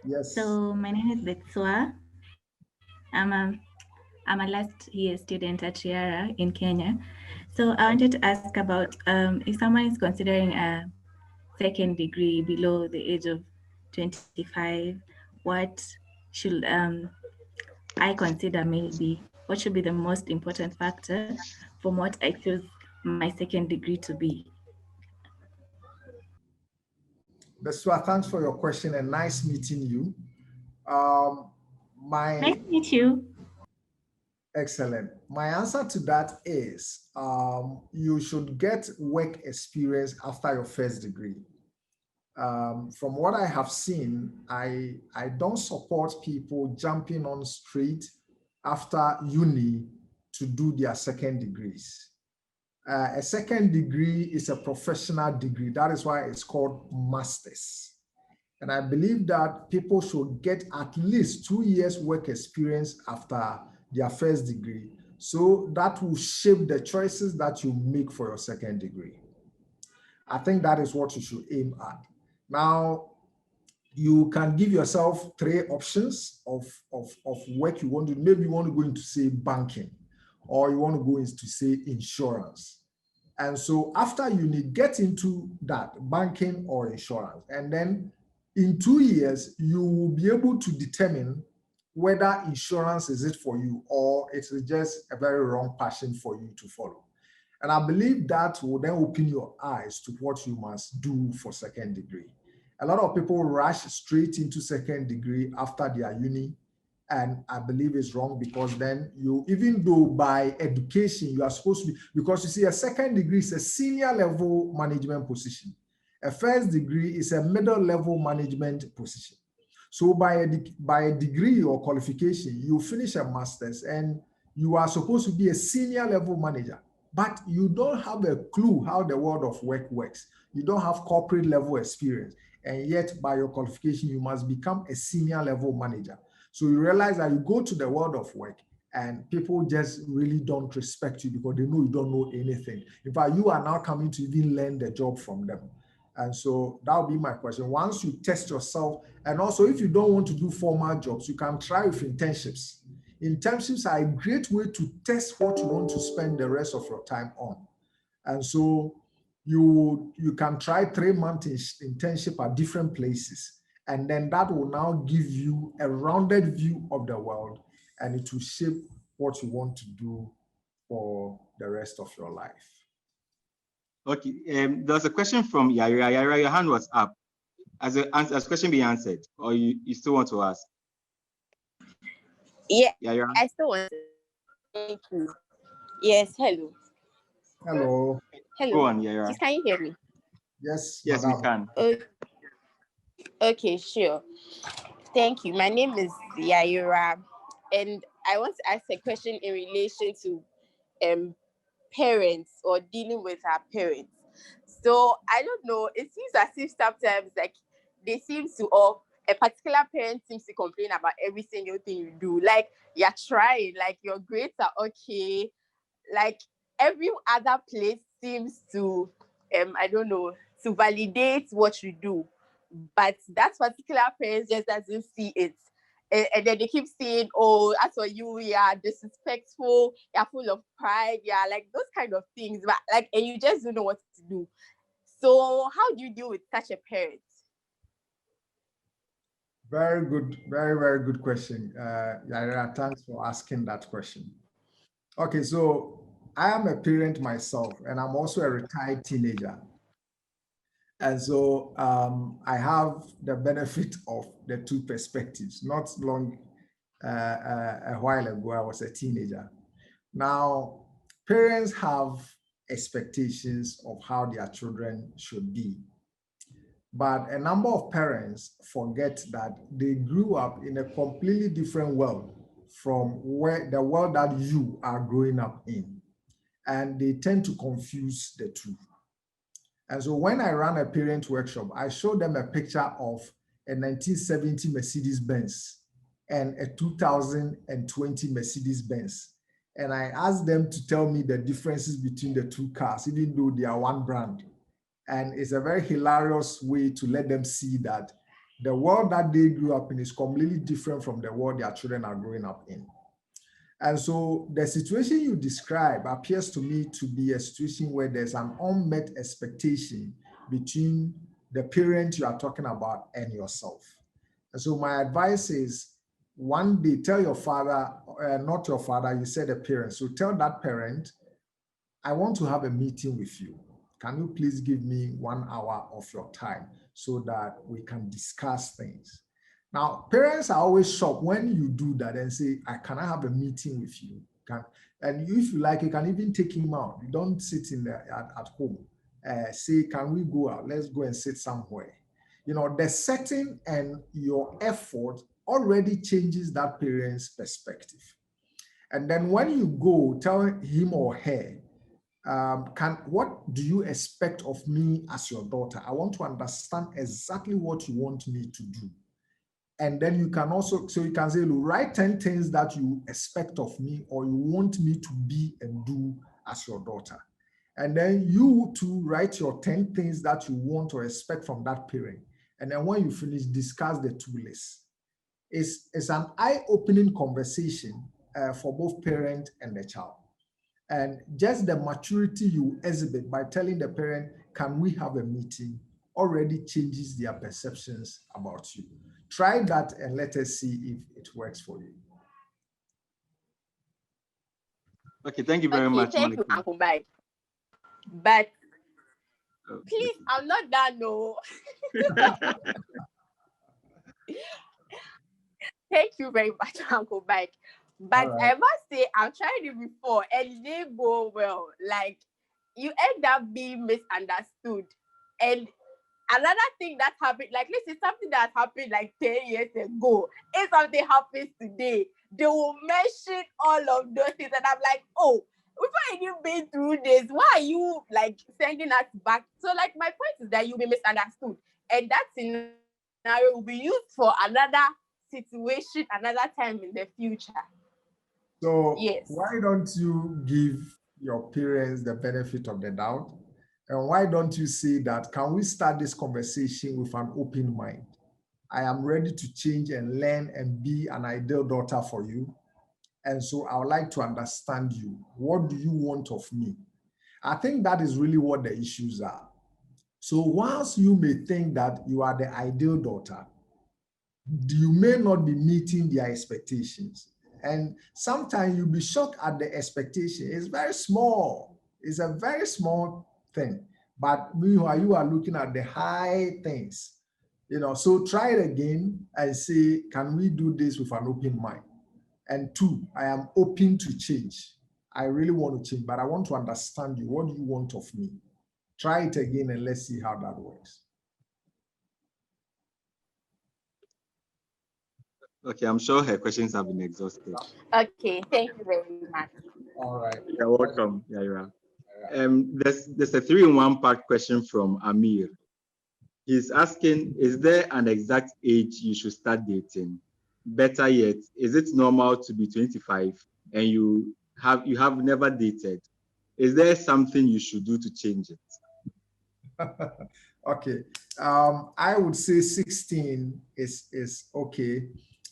Yes. So my name is Betsua. I'm a last year student at Triara in Kenya. So I wanted to ask about if someone is considering a second degree below the age of 25, what should I consider maybe? What should be the most important factor from what I choose my second degree to be? Betsua, thanks for your question and nice meeting you. Nice to meet you. Excellent. My answer to that is you should get work experience after your first degree. From what I have seen, I don't support people jumping on straight after uni to do their second degrees. A second degree is a professional degree. That is why it's called master's. And I believe that people should get at least 2 years work experience after their first degree. So that will shape the choices that you make for your second degree. I think that is what you should aim at. Now, you can give yourself 3 options of work you want to do. Maybe you want to go into, say, banking, or you want to go into, say, insurance. And so after uni, get into that, banking or insurance. And then in 2 years, you will be able to determine whether insurance is it for you or it is just a very wrong passion for you to follow. And I believe that will then open your eyes to what you must do for second degree. A lot of people rush straight into second degree after their uni, and I believe it's wrong, because then you, even though by education you are supposed to be, because you see, a second degree is a senior level management position. A first degree is a middle level management position. So by a degree or qualification, you finish a master's and you are supposed to be a senior level manager, but you don't have a clue how the world of work works. You don't have corporate level experience. And yet by your qualification, you must become a senior level manager. So you realize that you go to the world of work and people just really don't respect you because they know you don't know anything. In fact, you are now coming to even learn the job from them. And so that would be my question. Once you test yourself, and also if you don't want to do formal jobs, you can try with internships. Internships are a great way to test what you want to spend the rest of your time on. And so you can try 3-month internship at different places. And then that will now give you a rounded view of the world, and it will shape what you want to do for the rest of your life. Okay, there's a question from Yaira. Yaira, your hand was up. Has the question been answered, or you still want to ask? Yeah, Yaira? I still want to. Thank you. Yes, hello. Hello. Hello. Go on, Yaira. Please, can you hear me? Yes, yes, madam. we can. Okay, sure. Thank you. My name is Yaira, and I want to ask a question in relation to parents or dealing with our parents. So I don't know, it seems as if sometimes like they seem to, or a particular parent seems to complain about every single thing you do. Like you're trying, like your grades are okay. Like every other place seems to, I don't know, to validate what you do. But that particular parent just doesn't see it. And then they keep saying, oh, as for you, you're disrespectful, you're full of pride, yeah, like those kind of things. But like, and you just don't know what to do. So how do you deal with such a parent? Very good, very, very good question. Yaira, thanks for asking that question. Okay, so I am a parent myself, and I'm also a retired teenager. And so I have the benefit of the two perspectives. Not long a while ago, I was a teenager. Now, parents have expectations of how their children should be. But a number of parents forget that they grew up in a completely different world from the world that you are growing up in. And they tend to confuse the two. And so when I ran a parent workshop, I showed them a picture of a 1970 Mercedes-Benz and a 2020 Mercedes-Benz. And I asked them to tell me the differences between the two cars, even though they are one brand. And it's a very hilarious way to let them see that the world that they grew up in is completely different from the world their children are growing up in. And so the situation you describe appears to me to be a situation where there's an unmet expectation between the parent you are talking about and yourself. And so my advice is, one day tell your father, not your father, you said a parent. So tell that parent, I want to have a meeting with you. Can you please give me 1 hour of your time so that we can discuss things? Now, parents are always shocked when you do that and say, can I have a meeting with you? And if you like, you can even take him out. You don't sit in there at home. Say, can we go out? Let's go and sit somewhere. You know, the setting and your effort already changes that parent's perspective. And then when you go, tell him or her, what do you expect of me as your daughter? I want to understand exactly what you want me to do. And then you can also, so you can say, look, write 10 things that you expect of me or you want me to be and do as your daughter. And then you too write your 10 things that you want or expect from that parent. And then when you finish, discuss the two lists. It's an eye-opening conversation for both parent and the child. And just the maturity you exhibit by telling the parent, can we have a meeting, already changes their perceptions about you. Try that and let us see if it works for you. Okay, thank you very much, Thank Monica. you, Uncle. Bye. But Please, I'm not done, no. Thank you very much, Uncle Mike. But All right. I must say, I've tried it before and it didn't go well. Like, you end up being misunderstood. And another thing that happened, like, let's say something that happened like 10 years ago, if something happens today, they will mention all of those things. And I'm like, oh, we've already been through this. Why are you like sending us back? So, like, my point is that you'll be misunderstood. And that scenario will be used for another situation, another time in the future. So Yes. why don't you give your parents the benefit of the doubt? And why don't you say that, can we start this conversation with an open mind? I am ready to change and learn and be an ideal daughter for you. And so I would like to understand you. What do you want of me? I think that is really what the issues are. So whilst you may think that you are the ideal daughter, you may not be meeting their expectations. And sometimes you'll be shocked at the expectation. It's very small. It's a very small thing. But meanwhile, you are looking at the high things. So try it again and say, can we do this with an open mind? And two, I am open to change. I really want to change, but I want to understand you. What do you want of me? Try it again and let's see how that works. Okay, I'm sure her questions have been exhausted. Okay, thank you very much. All right. You're welcome, Yaira. There's a 3-in-1 part question from Amir. He's asking, is there an exact age you should start dating? Better yet, is it normal to be 25 and you have never dated? Is there something you should do to change it? Okay. I would say 16 is okay.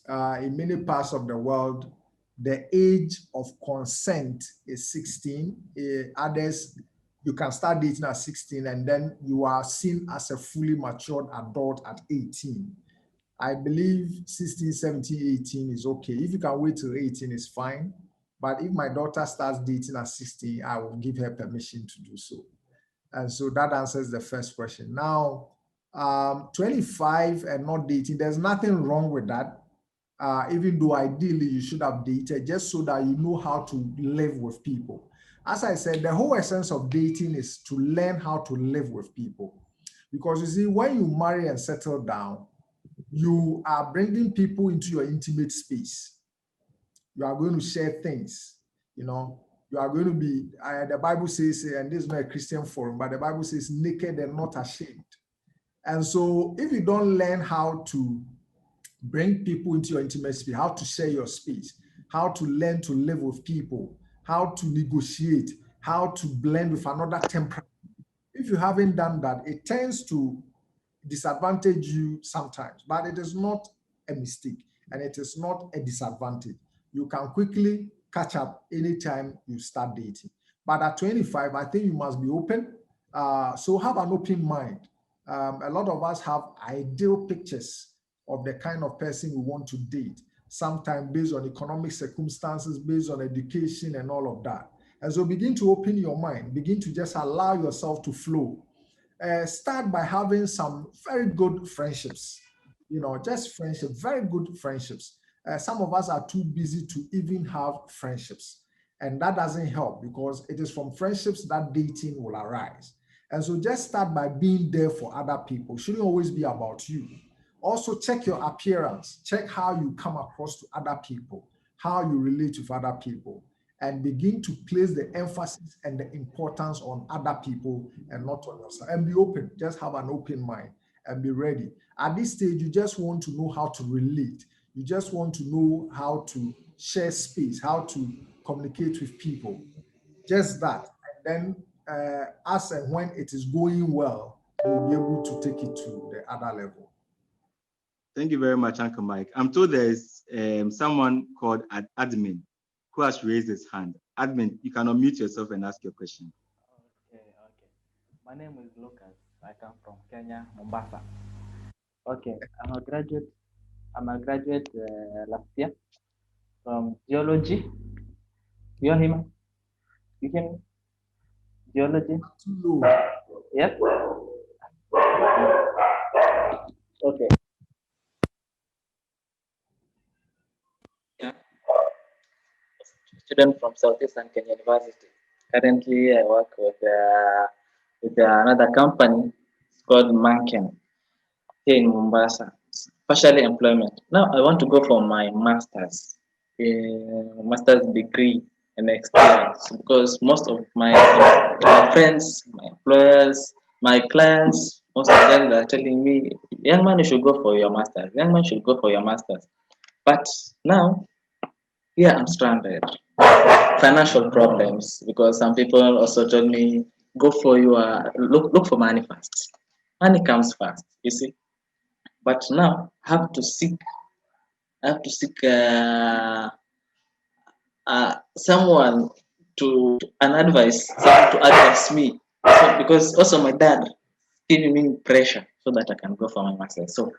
In many parts of the world, the age of consent is 16. Others, you can start dating at 16 and then you are seen as a fully matured adult at 18. I believe 16, 17, 18 is okay. If you can wait till 18, it's fine. But if my daughter starts dating at 16, I will give her permission to do so. And so that answers the first question. Now, 25 and not dating, there's nothing wrong with that. Even though ideally you should have dated, just so that you know how to live with people. As I said, the whole essence of dating is to learn how to live with people. Because you see, when you marry and settle down, you are bringing people into your intimate space. You are going to share things, you are going to be, the Bible says, and this is not a Christian forum, but the Bible says naked and not ashamed. And so if you don't learn how to bring people into your intimate space, how to share your space, how to learn to live with people, how to negotiate, how to blend with another temperament, if you haven't done that, it tends to disadvantage you sometimes, but it is not a mistake and it is not a disadvantage. You can quickly catch up anytime you start dating. But at 25, I think you must be open. So have an open mind. A lot of us have ideal pictures of the kind of person we want to date, sometimes based on economic circumstances, based on education and all of that. And so begin to open your mind, begin to just allow yourself to flow. Start by having some very good friendships, just friendship, very good friendships. Some of us are too busy to even have friendships. And that doesn't help because it is from friendships that dating will arise. And so just start by being there for other people. It shouldn't always be about you. Also check your appearance, check how you come across to other people, how you relate with other people, and begin to place the emphasis and the importance on other people and not on yourself. And be open, just have an open mind and be ready. At this stage, you just want to know how to relate. You just want to know how to share space, how to communicate with people. Just that. And then as and when it is going well, you'll be able to take it to the other level. Thank you very much, Uncle Mike. I'm told there's someone called Admin who has raised his hand. Admin, you can unmute yourself and ask your question. Okay. My name is Lucas. I come from Kenya, Mombasa. Okay, I'm a graduate last year from geology. You hear me? Geology? Too low. Yes? Okay. Yeah. Student from Southeastern Kenya University. Currently, I work with another company. It's called Manken here in Mombasa. Partially employment. Now I want to go for my master's degree and experience because most of my friends, my employers, my clients, most of them are telling me, young man, you should go for your master's. Young man should go for your master's. But now, yeah, I'm stranded. Financial problems because some people also told me go for your look for money first. Money comes first, you see. But now I have to seek someone to an advice, someone to advise me. So because also my dad giving me pressure so that I can go for my master's. So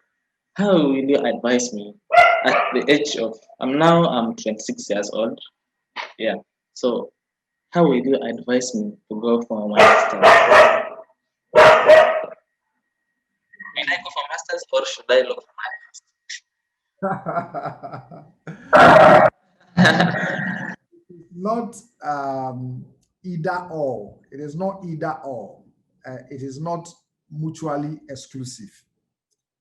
how will you advise me at the age of I'm 26 years old. Yeah. So how will you advise me to go for my master's? Will I go for masters or should I look Not either or. It is not either or. It is not mutually exclusive.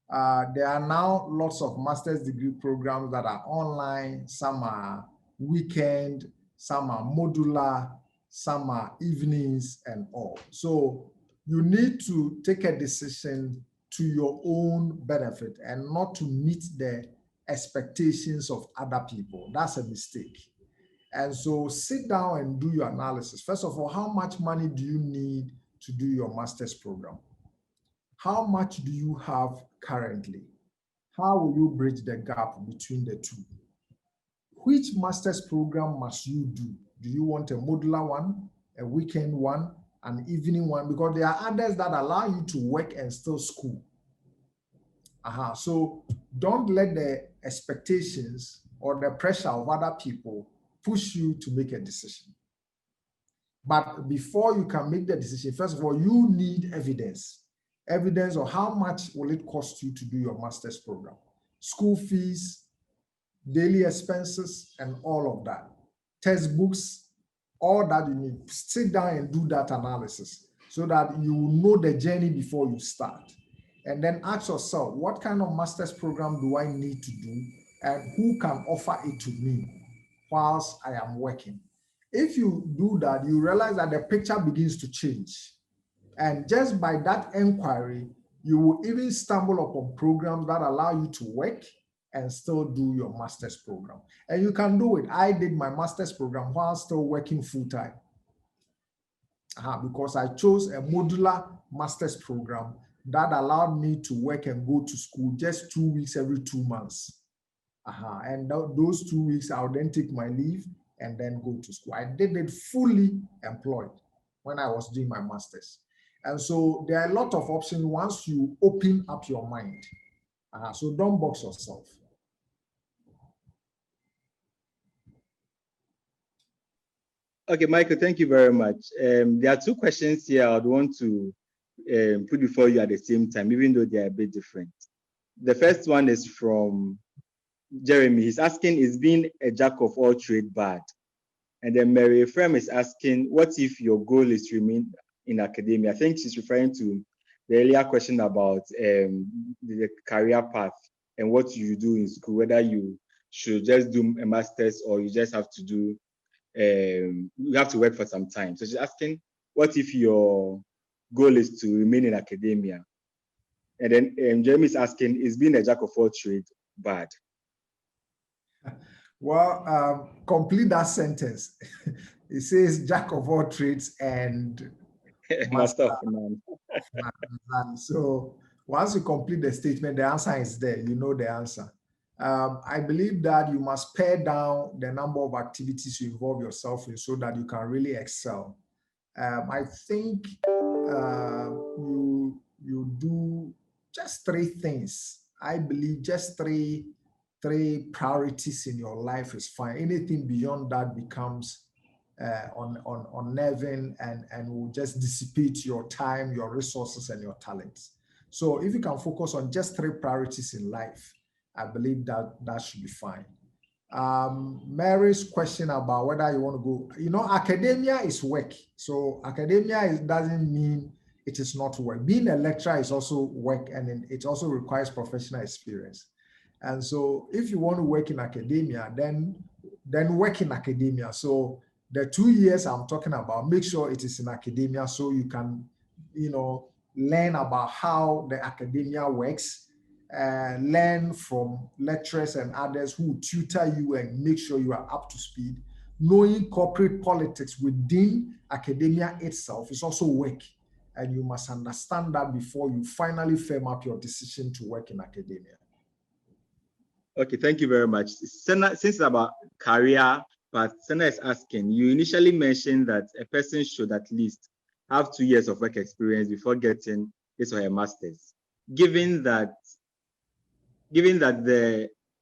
There are now lots of master's degree programs that are online. Some are weekend, some are modular, some are evenings and all. So you need to take a decision to your own benefit and not to meet the expectations of other people. That's a mistake. And so sit down and do your analysis. First of all, how much money do you need to do your master's program? How much do you have currently? How will you bridge the gap between the two? Which master's program must you do? Do you want a modular one, a weekend one, an evening one? Because there are others that allow you to work and still school. So don't let the expectations or the pressure of other people push you to make a decision. But before you can make the decision, first of all, you need evidence. Evidence of how much will it cost you to do your master's program. School fees, daily expenses, and all of that. Textbooks, all that you need. Sit down and do that analysis so that you know the journey before you start. And then ask yourself, what kind of master's program do I need to do and who can offer it to me whilst I am working? If you do that, you realize that the picture begins to change. And just by that inquiry, you will even stumble upon programs that allow you to work and still do your master's program. And you can do it. I did my master's program while still working full-time. Because I chose a modular master's program that allowed me to work and go to school just 2 weeks every 2 months. And those 2 weeks, I'll then take my leave and then go to school. I did it fully employed when I was doing my master's. And so there are a lot of options once you open up your mind. So don't box yourself. Okay, Michael, thank you very much. There are two questions here I would want to put before you at the same time, even though they are a bit different. The first one is from Jeremy. He's asking, is being a jack of all trades bad? And then Mary Frem is asking, what if your goal is to remain in academia? I think she's referring to the earlier question about the career path and what you do in school, whether you should just do a master's or you just have to do, you have to work for some time. So she's asking, what if your goal is to remain in academia? And then Jeremy is asking, is being a jack of all trades bad? Well, complete that sentence. It says jack of all trades and Master of none. So once you complete the statement, the answer is there. You know the answer. I believe that you must pare down the number of activities you involve yourself in so that you can really excel. I think you do just three things. I believe just three priorities in your life is fine. Anything beyond that becomes unnerving and will just dissipate your time, your resources, and your talents. So if you can focus on just 3 priorities in life, I believe that that should be fine. Mary's question about whether you want to go, you know, academia is work. So academia doesn't mean it is not work. Being a lecturer is also work, and it also requires professional experience. And so if you want to work in academia, then work in academia. So the 2 years I'm talking about, make sure it is in academia so you can, you know, learn about how the academia works, learn from lecturers and others who tutor you and make sure you are up to speed. Knowing corporate politics within academia itself is also work, and you must understand that before you finally firm up your decision to work in academia. Okay, thank you very much. Senna, since it's about career, but Senna is asking, you initially mentioned that a person should at least have 2 years of work experience before getting his or her master's. Given that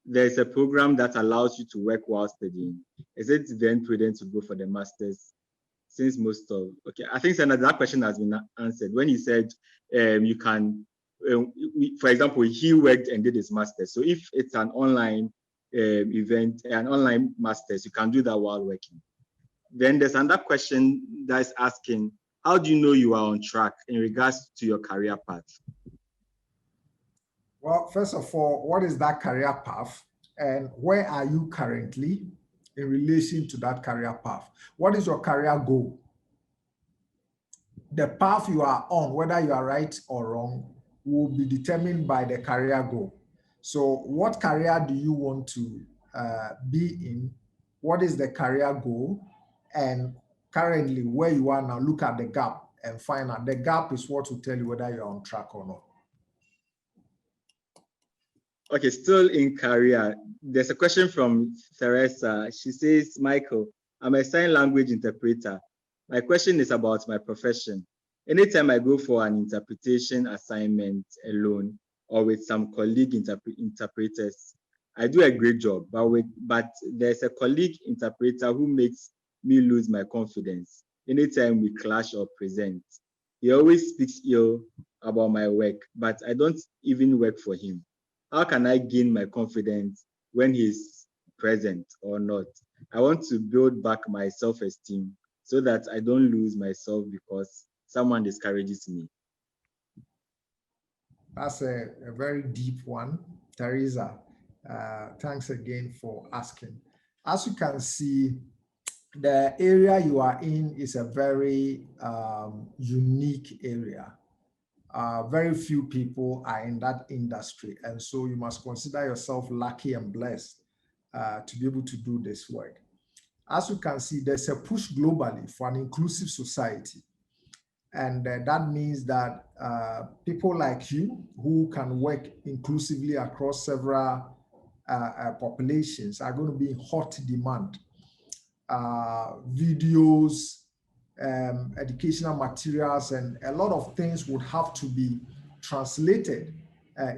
there's a program that allows you to work while studying, is it then prudent to go for the master's? Since most of, okay, I think Senna, that question has been answered when you said you can, for example, he worked and did his master's. So if it's an online event, an online master's, you can do that while working. Then there's another question that's asking, how do you know you are on track in regards to your career path? Well, first of all, what is that career path and where are you currently in relation to that career path? What is your career goal? The path you are on, whether you are right or wrong, will be determined by the career goal. So what career do you want to be in? What is the career goal? And currently where you are now, look at the gap and find out. The gap is what will tell you whether you're on track or not. Okay, still in career, there's a question from Teresa. She says, Michael, I'm a sign language interpreter. My question is about my profession. Anytime I go for an interpretation assignment alone or with some colleague interpreters, I do a great job, but there's a colleague interpreter who makes me lose my confidence anytime we clash or present. He always speaks ill about my work, but I don't even work for him. How can I gain my confidence when he's present or not? I want to build back my self-esteem so that I don't lose myself because someone discourages me. That's a very deep one, Teresa. Thanks again for asking. As you can see, the area you are in is a very unique area. Very few people are in that industry. And so you must consider yourself lucky and blessed to be able to do this work. As you can see, there's a push globally for an inclusive society. And that means that people like you who can work inclusively across several populations are going to be in hot demand. Videos, educational materials, and a lot of things would have to be translated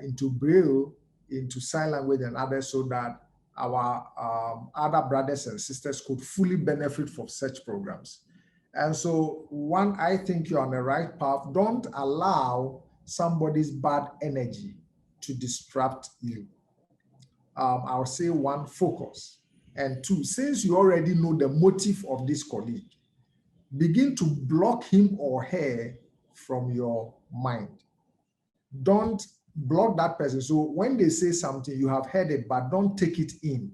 into Braille, into sign language and others, so that our other brothers and sisters could fully benefit from such programs. And so one, I think you're on the right path. Don't allow somebody's bad energy to distract you. I'll say one, focus. And two, since you already know the motive of this colleague, begin to block him or her from your mind. Don't block that person. So when they say something, you have heard it, but don't take it in.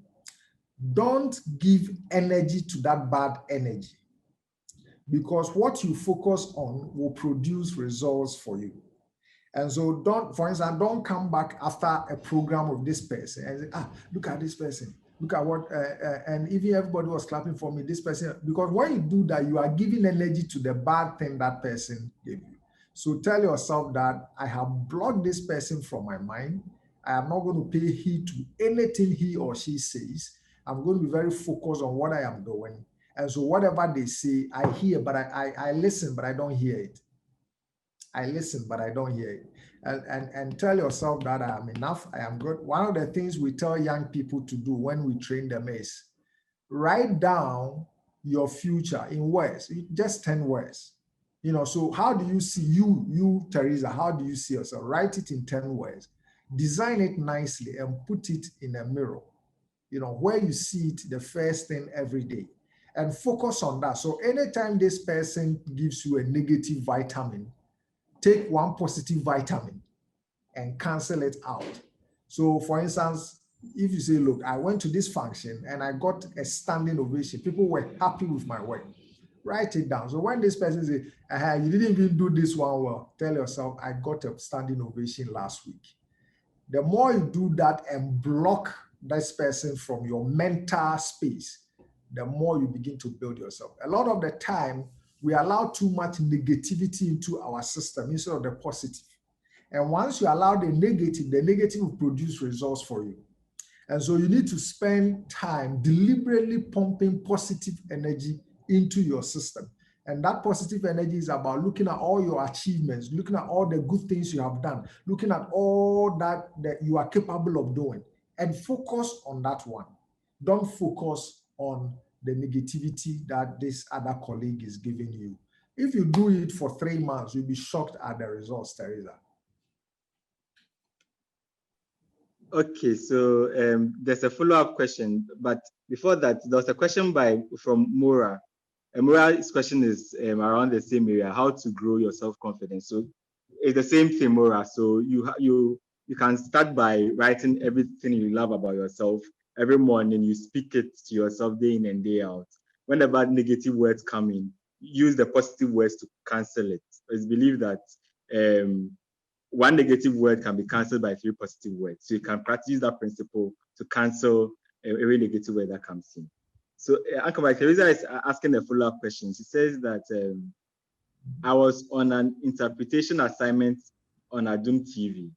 Don't give energy to that bad energy, because what you focus on will produce results for you. And so don't, for instance, don't come back after a program of this person and say, look at this person. Look at what, and even everybody was clapping for me, this person, because when you do that, you are giving energy to the bad thing that person gave you. So tell yourself that I have blocked this person from my mind. I am not going to pay heed to anything he or she says. I'm going to be very focused on what I am doing. And so whatever they say, I hear, but I listen, but I don't hear it. I listen, but I don't hear it. And tell yourself that I am enough, I am good. One of the things we tell young people to do when we train them is write down your future in words, just 10 words. So how do you see you, Teresa, how do you see yourself? Write it in 10 words, design it nicely and put it in a mirror, where you see it the first thing every day, and focus on that. So anytime this person gives you a negative vitamin, take one positive vitamin and cancel it out. So for instance, if you say, look, I went to this function and I got a standing ovation, people were happy with my work, write it down. So when this person says, you didn't even do this one well, tell yourself, I got a standing ovation last week. The more you do that and block this person from your mental space, the more you begin to build yourself. A lot of the time, we allow too much negativity into our system instead of the positive. And once you allow the negative will produce results for you. And so you need to spend time deliberately pumping positive energy into your system. And that positive energy is about looking at all your achievements, looking at all the good things you have done, looking at all that you are capable of doing, and focus on that one. Don't focus on the negativity that this other colleague is giving you. If you do it for 3 months, you'll be shocked at the results, Teresa. Okay, so there's a follow-up question, but before that, there was a question from Mora. Mora's question is around the same area: how to grow your self-confidence. So it's the same thing, Mora. So you can start by writing everything you love about yourself every morning. You speak it to yourself day in and day out. Whenever negative words come in, use the positive words to cancel it. It's believed that one negative word can be cancelled by 3 positive words. So you can practice that principle to cancel every negative word that comes in. So Uncle Mike, Teresa is asking a follow-up question. She says that I was on an interpretation assignment on Adum TV,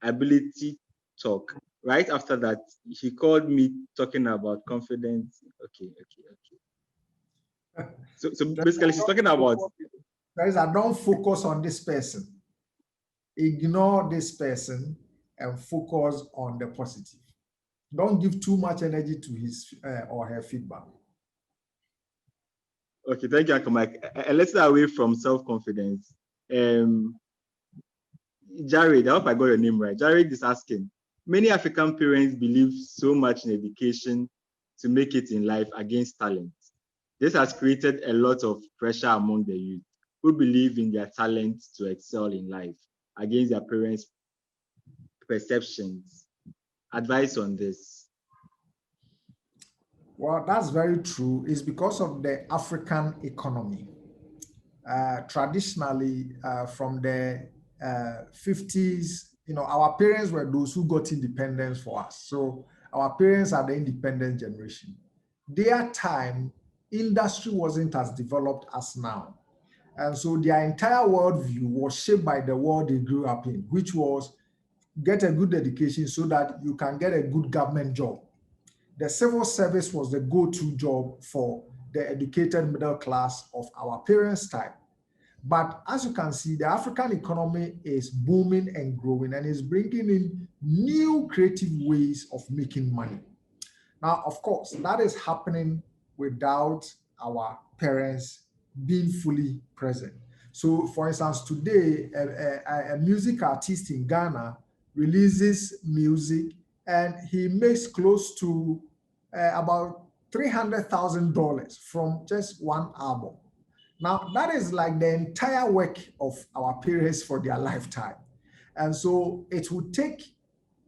Ability Talk. Right after that, he called me talking about confidence. Okay. So basically, she's talking about. Teresa, don't focus on this person. Ignore this person and focus on the positive. Don't give too much energy to his or her feedback. Okay, thank you, Uncle Mike. And let's stay away from self-confidence. Jared, I hope I got your name right. Jared is asking, many African parents believe so much in education to make it in life against talent. This has created a lot of pressure among the youth who believe in their talent to excel in life against their parents' perceptions. Advice on this? Well, that's very true. It's because of the African economy. Traditionally, from the 50s, our parents were those who got independence for us. So our parents are the independent generation. Their time, industry wasn't as developed as now. And so their entire worldview was shaped by the world they grew up in, which was get a good education so that you can get a good government job. The civil service was the go-to job for the educated middle class of our parents' time. But as you can see, the African economy is booming and growing and is bringing in new creative ways of making money. Now, of course, that is happening without our parents being fully present. So, for instance, today, a music artist in Ghana releases music and he makes close to about $300,000 from just one album. Now, that is like the entire work of our parents for their lifetime. And so it will take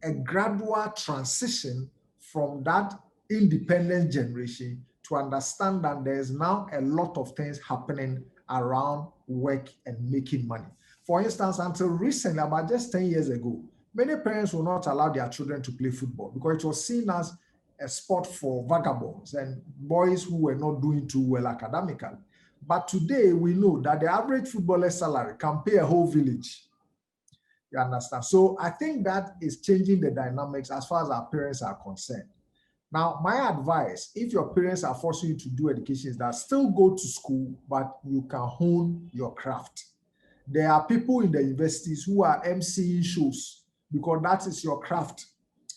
a gradual transition from that independent generation to understand that there's now a lot of things happening around work and making money. For instance, until recently, about just 10 years ago, many parents will not allow their children to play football because it was seen as a sport for vagabonds and boys who were not doing too well academically. But today we know that the average footballer's salary can pay a whole village. You understand? So I think that is changing the dynamics as far as our parents are concerned. Now, my advice, if your parents are forcing you to do education, is that still go to school, but you can hone your craft. There are people in the universities who are emceeing shows because that is your craft.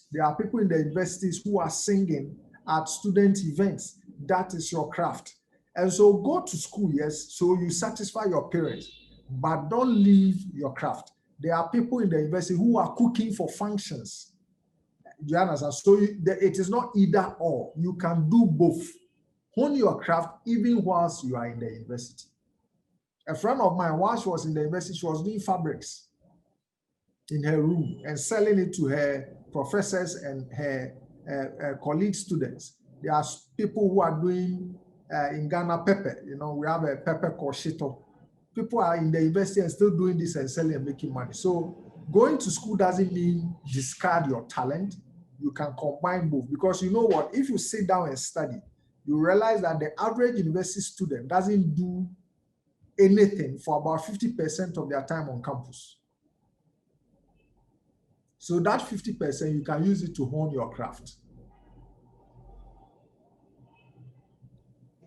There are people in the universities who are singing at student events. That is your craft. And so go to school, yes, so you satisfy your parents, but don't leave your craft. There are people in the university who are cooking for functions. Do you understand? So it is not either or. You can do both. Hone your craft even whilst you are in the university. A friend of mine, while she was in the university, she was doing fabrics in her room and selling it to her professors and her colleague students. There are people who are doing in Ghana pepper. You know, we have a pepper called shito. People are in the university and still doing this and selling and making money. So going to school doesn't mean discard your talent. You can combine both, because you know what? If you sit down and study, you realize that the average university student doesn't do anything for about 50% of their time on campus. So that 50%, you can use it to hone your craft.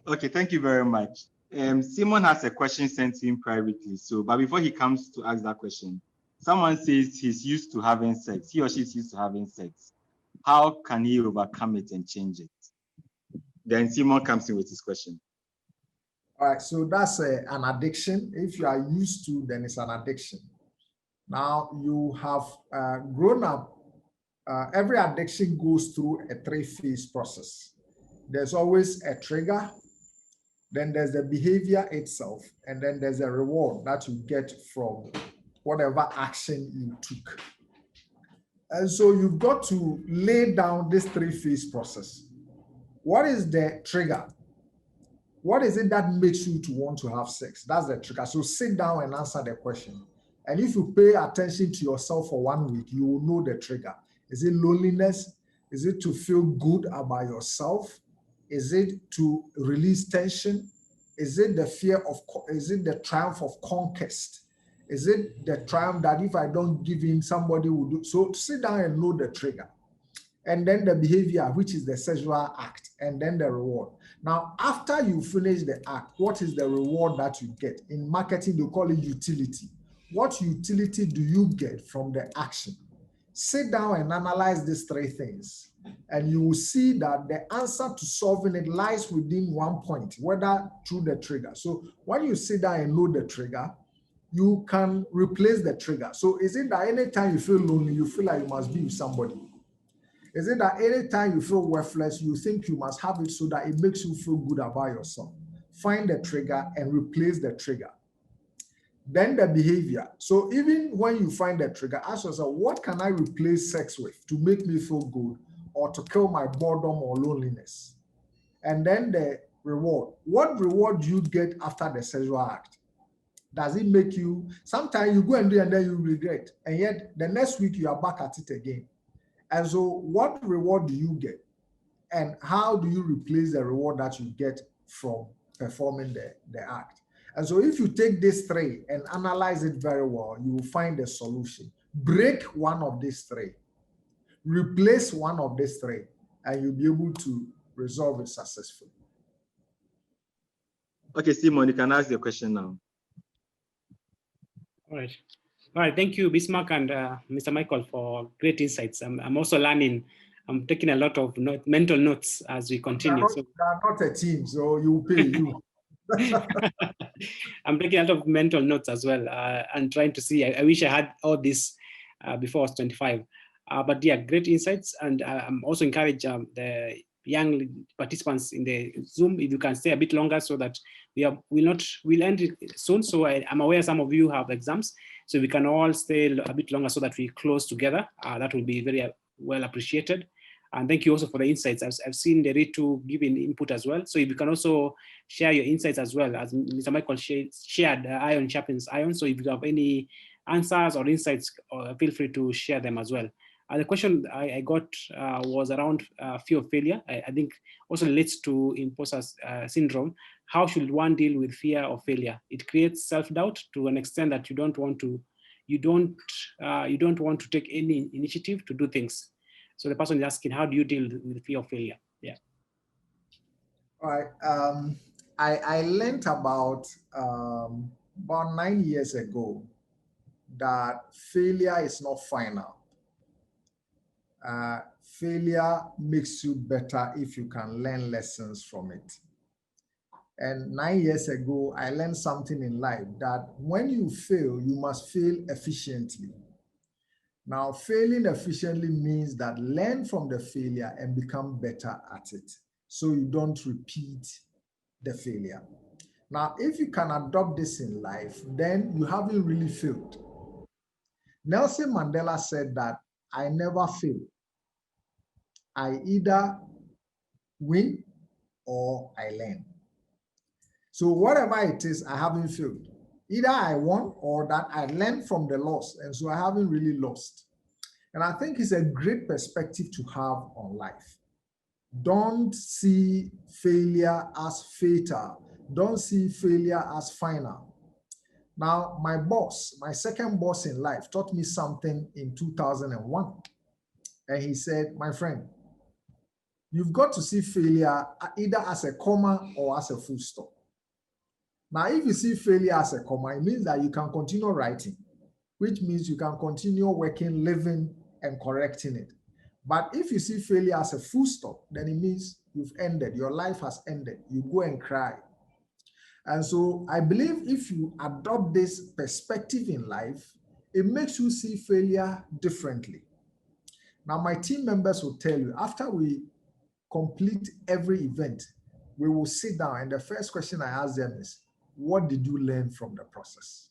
Okay, thank you very much. Simon has a question sent to him privately. So, but before he comes to ask that question, someone says he's used to having sex. He or she is used to having sex. How can he overcome it and change it? Then Simon comes in with his question. All right, so that's an addiction. If you are used to, then it's an addiction. Now you have grown up. Every addiction goes through a three-phase process. There's always a trigger, then there's the behavior itself, and then there's a reward that you get from whatever action you took. And so you've got to lay down this three-phase process. What is the trigger? What is it that makes you to want to have sex? That's the trigger. So sit down and answer the question. And if you pay attention to yourself for 1 week, you will know the trigger. Is it loneliness? Is it to feel good about yourself? Is it to release tension? Is it the fear of, is it the triumph of conquest? Is it the triumph that if I don't give in, somebody will do? So sit down and know the trigger. And then the behavior, which is the sexual act, and then the reward. Now, after you finish the act, what is the reward that you get? In marketing, they call it utility. What utility do you get from the action? Sit down and analyze these three things, and you will see that the answer to solving it lies within one point, whether through the trigger. So when you sit down and know the trigger, you can replace the trigger. So is it that anytime you feel lonely, you feel like you must be with somebody? Is it that anytime you feel worthless, you think you must have it so that it makes you feel good about yourself? Find the trigger and replace the trigger. Then the behavior. So even when you find the trigger, ask yourself, what can I replace sex with to make me feel good or to kill my boredom or loneliness? And then the reward. What reward do you get after the sexual act? Does it make you, sometimes you go and do it and then you regret, and yet the next week you are back at it again. And so what reward do you get? And how do you replace the reward that you get from performing the act? And so if you take these three and analyze it very well, you will find a solution. Break one of these three, replace one of these three, and you'll be able to resolve it successfully. Okay, Simon, you can ask your question now. All right. Thank you, Bismarck and Mr. Michael, for great insights. I'm also learning. I'm taking a lot of mental notes as we continue. We are not a team, so you pay you. I'm taking a lot of mental notes as well and trying to see. I wish I had all this before I was 25. But yeah, great insights. And I'm also encourage the young participants in the Zoom, if you can stay a bit longer so that we'll end it soon. So I'm aware some of you have exams, so we can all stay a bit longer so that we close together. That will be very well appreciated. And thank you also for the insights. I've seen the Ritu giving input as well. So if you can also share your insights as well, as Mr. Michael shared, iron sharpens iron. So if you have any answers or insights, feel free to share them as well. The question I got was around fear of failure. I think also relates to imposter syndrome. How should one deal with fear of failure? It creates self-doubt to an extent that you don't want to take any initiative to do things. So the person is asking, how do you deal with fear of failure? Yeah. All right. I learned about 9 years ago that failure is not final. Failure makes you better if you can learn lessons from it. And 9 years ago, I learned something in life that when you fail, you must fail efficiently. Now, failing efficiently means that learn from the failure and become better at it, so you don't repeat the failure. Now, if you can adopt this in life, then you haven't really failed. Nelson Mandela said that I never fail. I either win or I learn. So whatever it is, I haven't failed. Either I won or that I learned from the loss, and so I haven't really lost. And I think it's a great perspective to have on life. Don't see failure as fatal. Don't see failure as final. Now, my boss, my second boss in life, taught me something in 2001. And he said, my friend, you've got to see failure either as a comma or as a full stop. Now, if you see failure as a comma, it means that you can continue writing, which means you can continue working, living, and correcting it. But if you see failure as a full stop, then it means you've ended, your life has ended. You go and cry. And so I believe if you adopt this perspective in life, it makes you see failure differently. Now, my team members will tell you, after we complete every event, we will sit down, and the first question I ask them is, what did you learn from the process?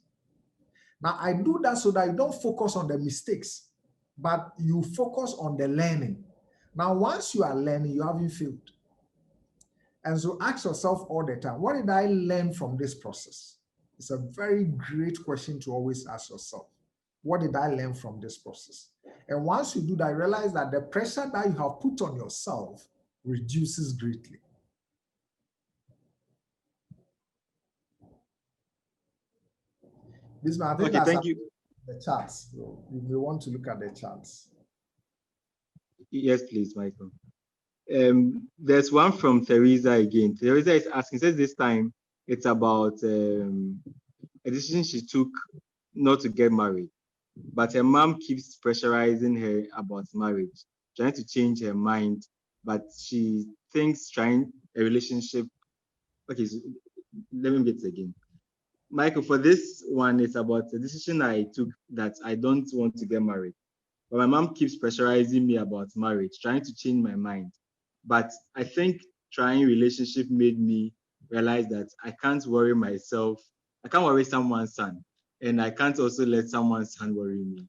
Now, I do that so that you don't focus on the mistakes, but you focus on the learning. Now, once you are learning, you haven't failed. And so ask yourself all the time, what did I learn from this process? It's a very great question to always ask yourself. What did I learn from this process? And once you do that, realize that the pressure that you have put on yourself reduces greatly. This man, I think Okay, that's thank you. the charts. So you may want to look at the charts. Yes, please, Michael. There's one from Teresa again. Teresa is asking, says this time it's about a decision she took not to get married, but her mom keeps pressurizing her about marriage, trying to change her mind, but she thinks trying a relationship. Okay, so let me get it again. Michael, for this one, it's about a decision I took that I don't want to get married. But my mom keeps pressurizing me about marriage, trying to change my mind. But I think trying relationship made me realize that I can't worry myself. I can't worry someone's son. And I can't also let someone's son worry me.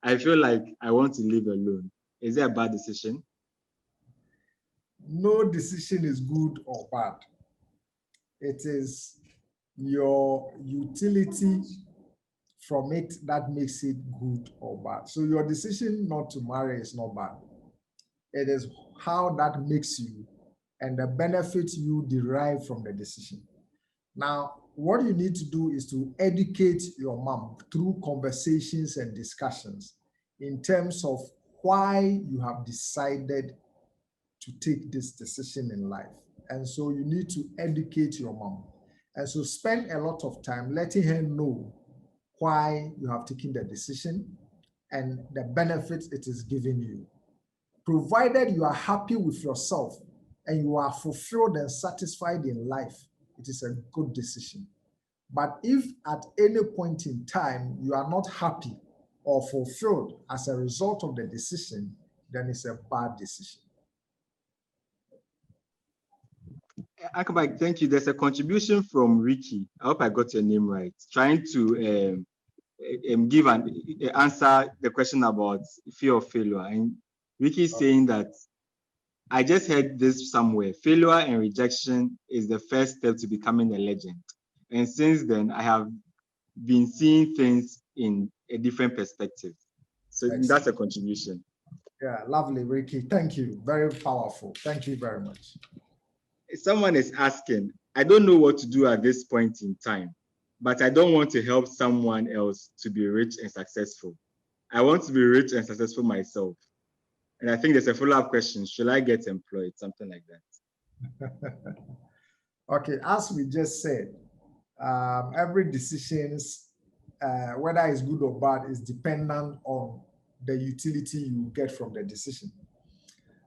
I feel like I want to live alone. Is it a bad decision? No decision is good or bad. It is your utility from it that makes it good or bad. So your decision not to marry is not bad. It is how that makes you and the benefits you derive from the decision. Now, what you need to do is to educate your mom through conversations and discussions in terms of why you have decided to take this decision in life. And so you need to educate your mom. And so spend a lot of time letting her know why you have taken the decision and the benefits it is giving you. Provided you are happy with yourself and you are fulfilled and satisfied in life, it is a good decision. But if at any point in time you are not happy or fulfilled as a result of the decision, then it's a bad decision. Akabak, thank you. There's a contribution from Ricky. I hope I got your name right. Trying to give an answer the question about fear of failure. And Ricky is saying that I just heard this somewhere. Failure and rejection is the first step to becoming a legend. And since then, I have been seeing things in a different perspective. So Excellent. That's a contribution. Yeah, lovely, Ricky. Thank you. Very powerful. Thank you very much. Someone is asking, I don't know what to do at this point in time, but I don't want to help someone else to be rich and successful. I want to be rich and successful myself. And I think there's a follow-up question. Should I get employed? Something like that. Okay, as we just said, every decision, whether it's good or bad, is dependent on the utility you get from the decision.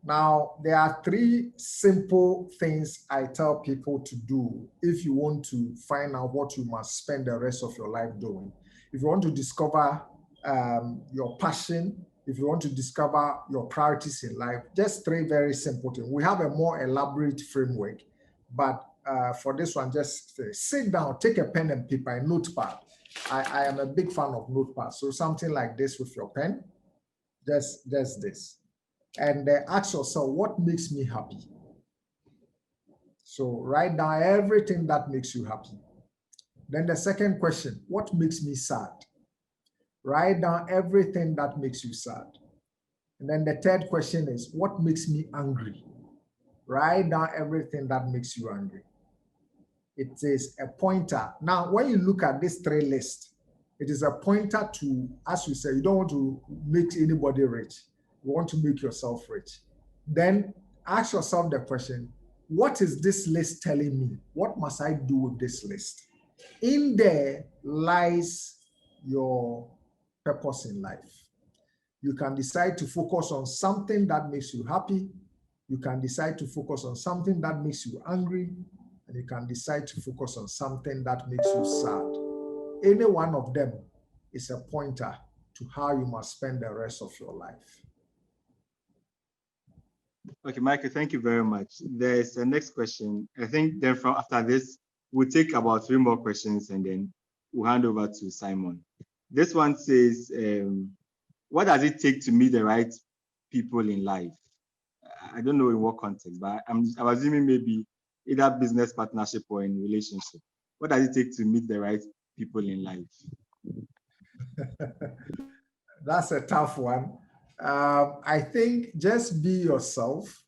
Now, there are three simple things I tell people to do if you want to find out what you must spend the rest of your life doing. If you want to discover your passion, if you want to discover your priorities in life, just three very simple things. We have a more elaborate framework, but for this one, just sit down, take a pen and paper, a notepad. I am a big fan of notepads. So something like this with your pen, just this. And ask yourself, what makes me happy? So write down everything that makes you happy. Then the second question, what makes me sad? Write down everything that makes you sad. And then the third question is, what makes me angry? Write down everything that makes you angry. It is a pointer. Now, when you look at this three list, it is a pointer to, as you say, you don't want to make anybody rich. You want to make yourself rich. Then ask yourself the question, what is this list telling me? What must I do with this list? In there lies your purpose in life. You can decide to focus on something that makes you happy. You can decide to focus on something that makes you angry. And you can decide to focus on something that makes you sad. Any one of them is a pointer to how you must spend the rest of your life. Okay, Michael, thank you very much. There's a next question. I think then from after this, we'll take about 3 more questions and then we'll hand over to Simon. This one says, what does it take to meet the right people in life? I don't know in what context, but I'm assuming maybe either business partnership or in relationship. What does it take to meet the right people in life? That's a tough one. I think just be yourself.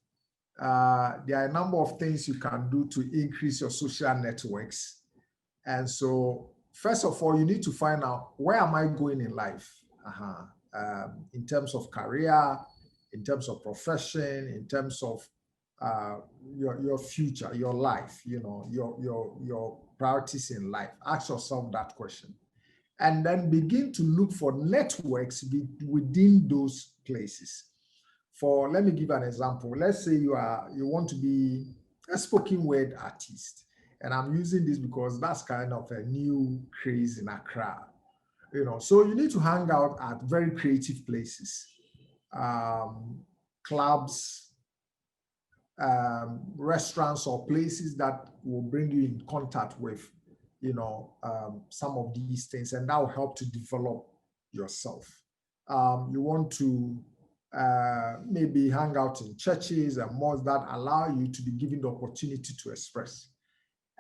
There are a number of things you can do to increase your social networks. And so, first of all, you need to find out, where am I going in life? In terms of career, in terms of profession, in terms of your future, your life, your priorities in life. Ask yourself that question. And then begin to look for networks within those places. Let me give an example. Let's say you want to be a spoken word artist. And I'm using this because that's kind of a new craze in Accra. So you need to hang out at very creative places, clubs, restaurants, or places that will bring you in contact with some of these things, and that will help to develop yourself. You want to maybe hang out in churches and mosques that allow you to be given the opportunity to express.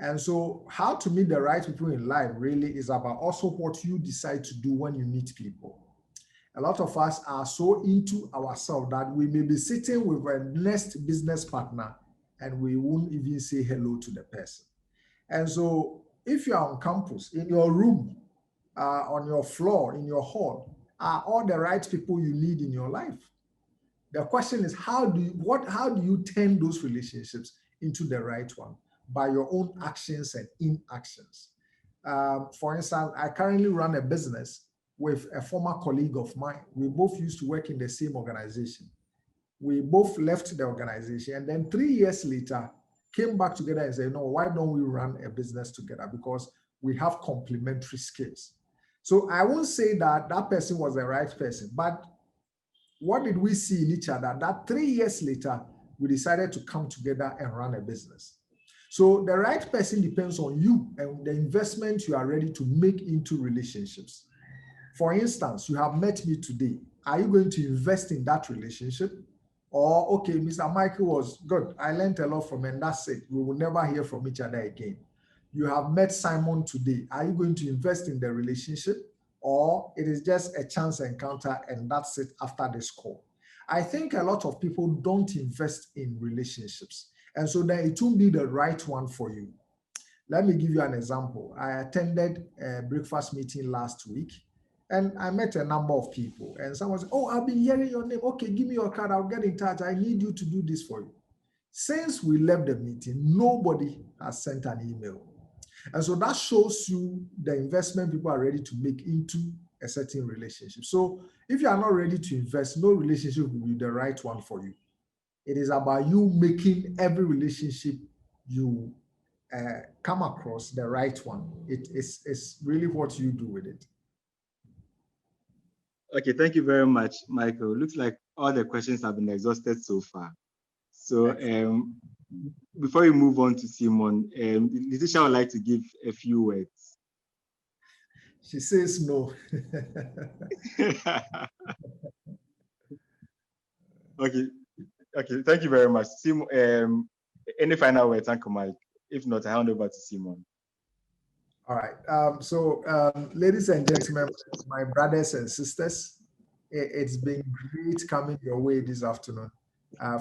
And so how to meet the right people in life really is about also what you decide to do when you meet people. A lot of us are so into ourselves that we may be sitting with a next business partner and we won't even say hello to the person. And so if you are on campus, in your room, on your floor, in your hall, are all the right people you need in your life? The question is, how do you turn those relationships into the right one? By your own actions and inactions. For instance, I currently run a business with a former colleague of mine. We both used to work in the same organization. We both left the organization, and then 3 years later, came back together and said, no, why don't we run a business together? Because we have complementary skills. So I won't say that that person was the right person, but what did we see in each other? That 3 years later, we decided to come together and run a business. So the right person depends on you and the investment you are ready to make into relationships. For instance, you have met me today. Are you going to invest in that relationship? Or, okay, Mr. Michael was good. I learned a lot from him, and that's it. We will never hear from each other again. You have met Simon today. Are you going to invest in the relationship? Or it is just a chance encounter and that's it after this call? I think a lot of people don't invest in relationships. And so then it won't be the right one for you. Let me give you an example. I attended a breakfast meeting last week and I met a number of people. And someone said, oh, I've been hearing your name. Okay, give me your card. I'll get in touch. I need you to do this for you. Since we left the meeting, nobody has sent an email. And so that shows you the investment people are ready to make into a certain relationship. So if you are not ready to invest, no relationship will be the right one for you. It is about you making every relationship you come across the right one. It's really what you do with it. Okay, thank you very much, Michael. Looks like all the questions have been exhausted so far. So before we move on to Simon, Letitia would like to give a few words. She says no. Okay, thank you very much. Simon, any final words, Uncle Mike? If not, I hand over to Simon. All right. Ladies and gentlemen, my brothers and sisters, it's been great coming your way this afternoon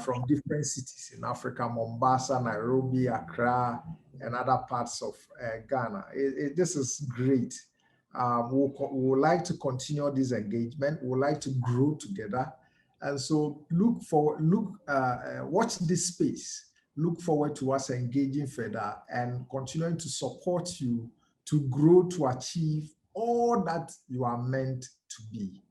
from different cities in Africa, Mombasa, Nairobi, Accra, and other parts of Ghana. This is great. We would like to continue this engagement. We would like to grow together. And so watch this space. Look forward to us engaging further and continuing to support you to grow to achieve all that you are meant to be.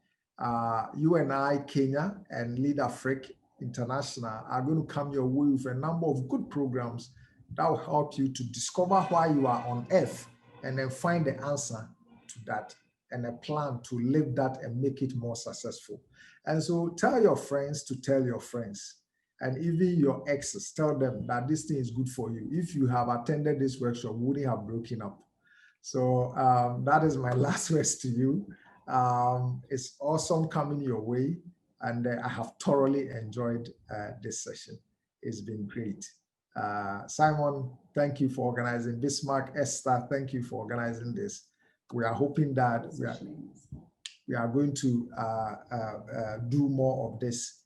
You and I, Kenya, and Lead Africa International are going to come your way with a number of good programs that will help you to discover why you are on earth and then find the answer to that and a plan to live that and make it more successful. And so tell your friends to tell your friends. And even your exes, tell them that this thing is good for you. If you have attended this workshop, we wouldn't have broken up. So that is my last words to you. It's awesome coming your way, and I have thoroughly enjoyed this session. It's been great. Simon, thank you for organizing. Bismarck, Esther, thank you for organizing this. We are hoping that we are going to do more of this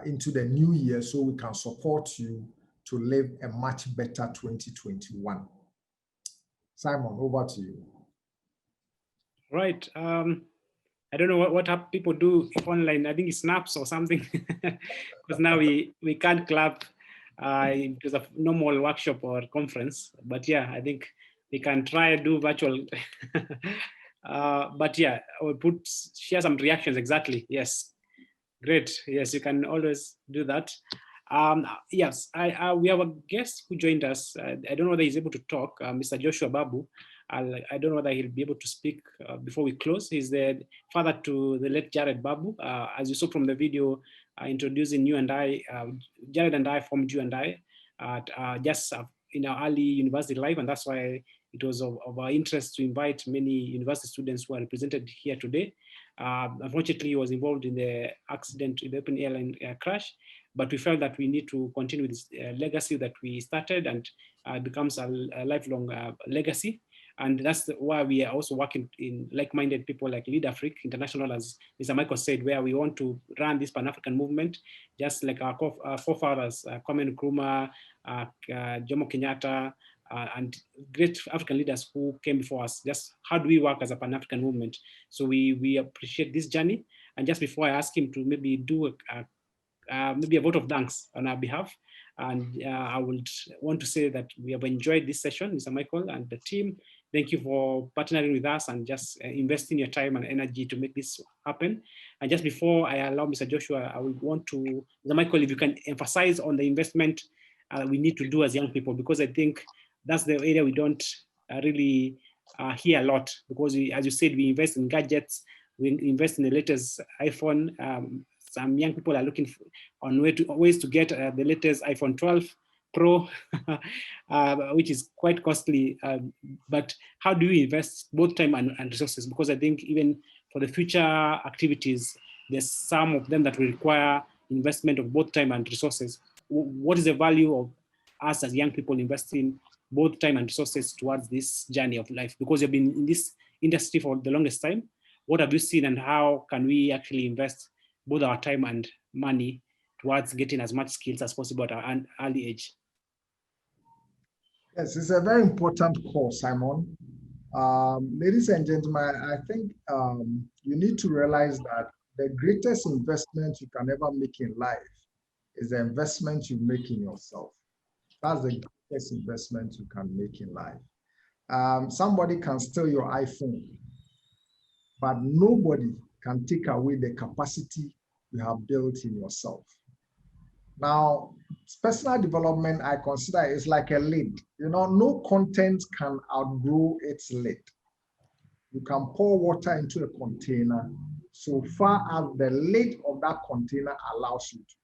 into the new year so we can support you to live a much better 2021. Simon, over to you. Right. I don't know what people do online. I think it snaps or something, because now we can't clap because of normal workshop or conference. But yeah, I think we can try to do virtual. But yeah, I will share some reactions. Exactly. Yes. Great. Yes, you can always do that. Yes, we have a guest who joined us. I don't know whether he's able to talk, Mr. Joshua Babu. I don't know whether he'll be able to speak before we close. He's the father to the late Jared Babu. As you saw from the video introducing you and I, Jared and I formed you and I just in our early university life, and that's why it was of our interest to invite many university students who are represented here today. Unfortunately, he was involved in the accident, in the open airline crash, but we felt that we need to continue this legacy that we started, and it becomes a lifelong legacy. And that's why we are also working in like-minded people like Lead Africa International, as Mr. Michael said, where we want to run this Pan-African movement, just like our forefathers, Kwame Nkrumah, Jomo Kenyatta, and great African leaders who came before us. Just how do we work as a Pan-African movement? So we appreciate this journey. And just before I ask him to maybe do maybe a vote of thanks on our behalf, and I would want to say that we have enjoyed this session, Mr. Michael and the team. Thank you for partnering with us and just investing your time and energy to make this happen. And just before I allow Mr. Joshua, I would want to, Mr. Michael, if you can emphasize on the investment we need to do as young people, because I think that's the area we don't really hear a lot, because as you said, we invest in gadgets, we invest in the latest iPhone. Some young people are looking on ways to get the latest iPhone 12 Pro, which is quite costly. But how do we invest both time and resources? Because I think even for the future activities, there's some of them that will require investment of both time and resources. What is the value of us as young people investing both time and resources towards this journey of life? Because you've been in this industry for the longest time. What have you seen, and how can we actually invest both our time and money towards getting as much skills as possible at an early age? Yes, it's a very important call, Simon. Ladies and gentlemen, I think you need to realize that the greatest investment you can ever make in life is the investment you make in yourself. That's the greatest investment you can make in life. Somebody can steal your iPhone, but nobody can take away the capacity you have built in yourself. Now, personal development, I consider is like a lid. You know, no content can outgrow its lid. You can pour water into a container so far as the lid of that container allows you to.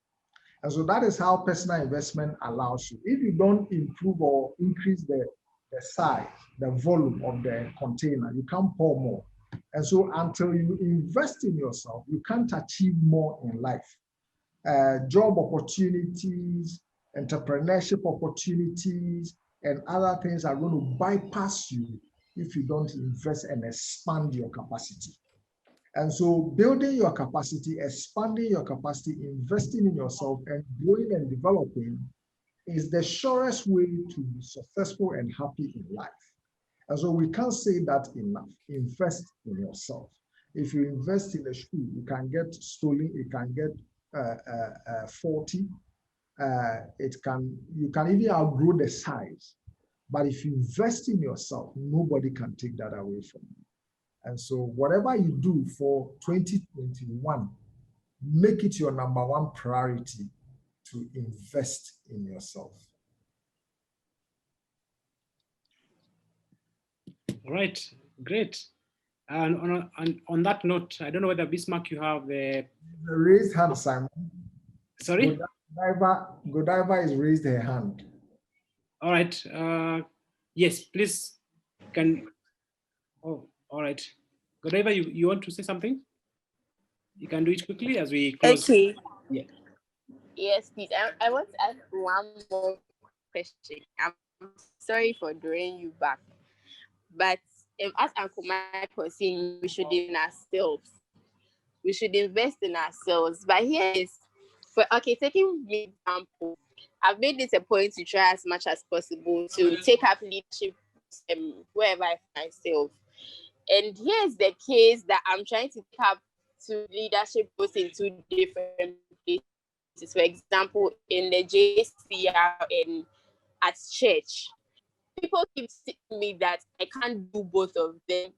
And so that is how personal investment allows you. If you don't improve or increase the size, the volume of the container, you can't pour more. And so until you invest in yourself, you can't achieve more in life. Job opportunities, entrepreneurship opportunities, and other things are going to bypass you if you don't invest and expand your capacity. And so building your capacity, expanding your capacity, investing in yourself, and growing and developing is the surest way to be successful and happy in life. And so we can't say that enough. Invest in yourself. If you invest in a shoe, you can get stolen, it can get faulty. You can even outgrow the size. But if you invest in yourself, nobody can take that away from you. And so whatever you do for 2021, make it your number one priority to invest in yourself. All right, great. And on that note, I don't know whether Bismarck, you have the raised hand, Simon. Sorry? Godiva is raised her hand. All right. Yes, please. Oh, all right. Godiva, you want to say something? You can do it quickly as we close. Okay. Yeah. Yes, please. I want to ask one more question. I'm sorry for drawing you back. But as Uncle Mike was saying, we should invest in ourselves. We should invest in ourselves. But here is, taking me example, I've made it a point to try as much as possible to take up leadership wherever I find myself. And here's the case that I'm trying to take up to leadership posts in two different places. For example, in the JCR and at church. People keep telling me that I can't do both of them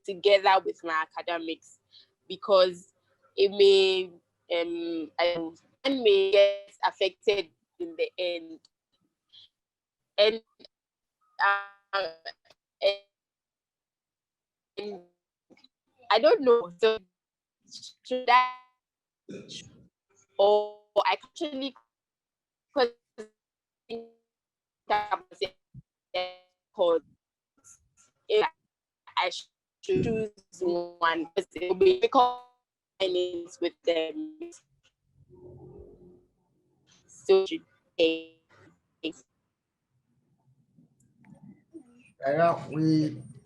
together with my academics because it may one may get affected in the end. And I don't know. So should I or I actually if I should choose one because it will be difficult with them. So we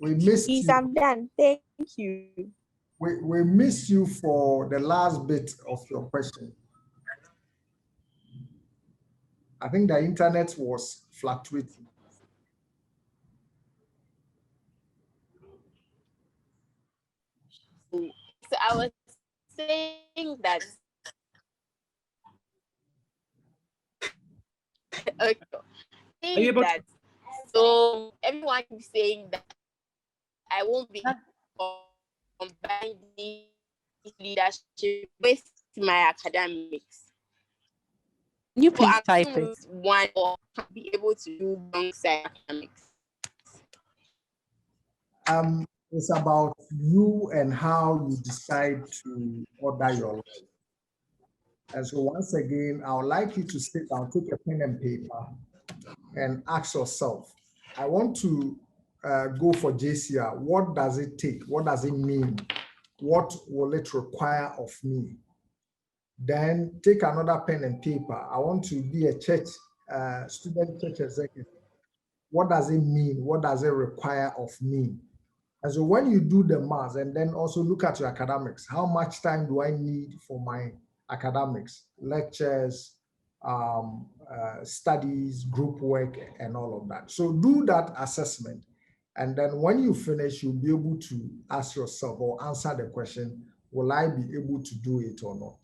missed you. I'm done. Thank you. We missed you for the last bit of your question. I think the internet was fluctuating. So I was saying that okay. Saying that so everyone keeps saying that I won't be combining leadership with my academics. You please type it. One or be able to do alongside academics. It's about you and how you decide to order your life. And so once again, I would like you to sit down, take a pen and paper, and ask yourself, I want to go for JCR. What does it take? What does it mean? What will it require of me? Then take another pen and paper. I want to be a church, student church executive. What does it mean? What does it require of me? And so when you do the math and then also look at your academics, how much time do I need for my academics, lectures, studies, group work, and all of that. So do that assessment. And then when you finish, you'll be able to ask yourself or answer the question, will I be able to do it or not?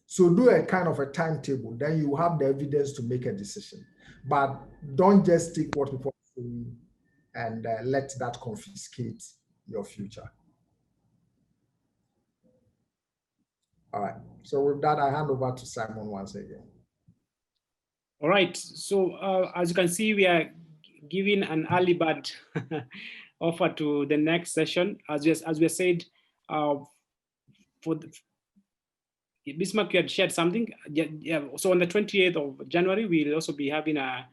So do a kind of a timetable, then you have the evidence to make a decision. But don't just take what people are saying and let that confiscate your future. All right. So with that, I hand over to Simon once again. All right. So as you can see, we are giving an early bird offer to the next session. As we said, for the, Bismarck, you had shared something. Yeah. So on the 28th of January, we'll also be having a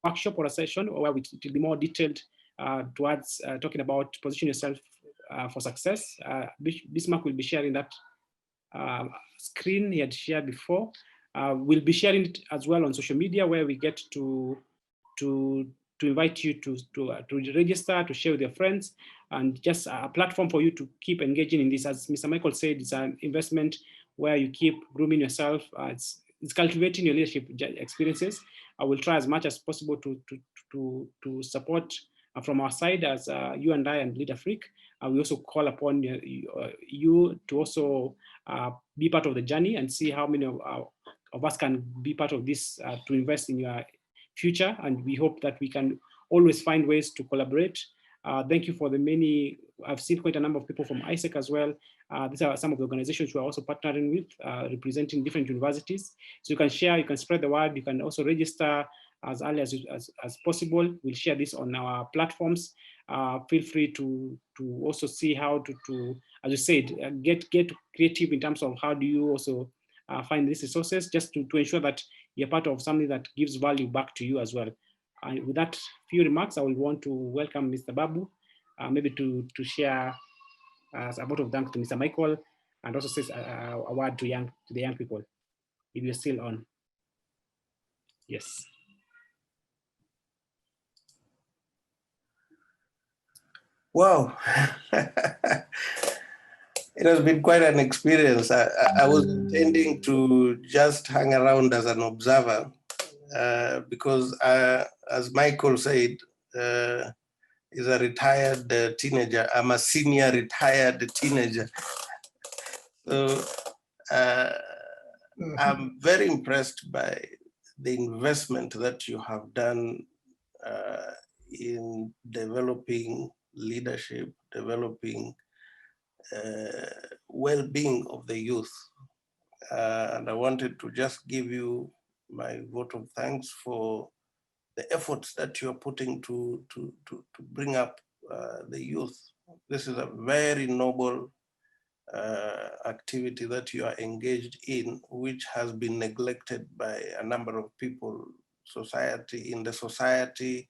workshop or a session where it will be more detailed towards talking about position yourself for success. Bismarck will be sharing that screen he had shared before. We'll be sharing it as well on social media, where we get to invite you to register, to share with your friends, and just a platform for you to keep engaging in this. As Mr. Michael said, it's an investment where you keep grooming yourself. It's cultivating your leadership experiences. I will try as much as possible to support from our side as you and I and Leader Freak. We also call upon you to also be part of the journey and see how many of us can be part of this to invest in your future. And we hope that we can always find ways to collaborate. Thank you for the many. I've seen quite a number of people from ISEC as well. These are some of the organizations we are also partnering with, representing different universities. So you can share, you can spread the word, you can also register as early as possible. We'll share this on our platforms. Feel free to also see how to as you said, get creative in terms of how do you also find these resources, just to ensure that you're part of something that gives value back to you as well. And with that few remarks, I will want to welcome Mr. Babu, maybe to share a vote of thanks to Mr. Michael, and also says a word to the young people, if you're still on. Yes. Wow. It has been quite an experience. I was intending to just hang around as an observer because as Michael said, is a retired teenager. I'm a senior retired teenager. So I'm very impressed by the investment that you have done in developing leadership, developing well-being of the youth. And I wanted to just give you my vote of thanks for the efforts that you're putting to bring up the youth. This is a very noble activity that you are engaged in, which has been neglected by a number of people, in the society,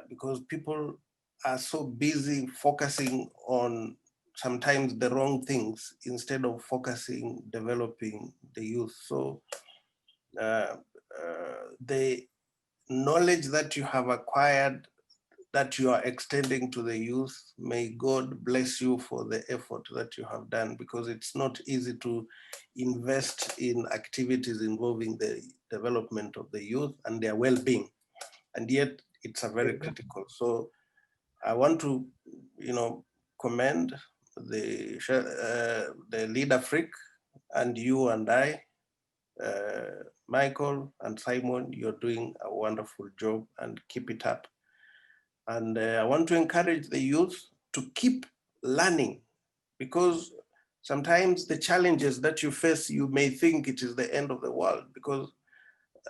because people are so busy focusing on sometimes the wrong things instead of focusing, developing the youth. So the knowledge that you have acquired, that you are extending to the youth, may God bless you for the effort that you have done, because it's not easy to invest in activities involving the development of the youth and their well-being. And yet it's a very critical. So I want to, commend the Leader Freak and you and I, Michael and Simon. You're doing a wonderful job, and keep it up. And I want to encourage the youth to keep learning, because sometimes the challenges that you face, you may think it is the end of the world, because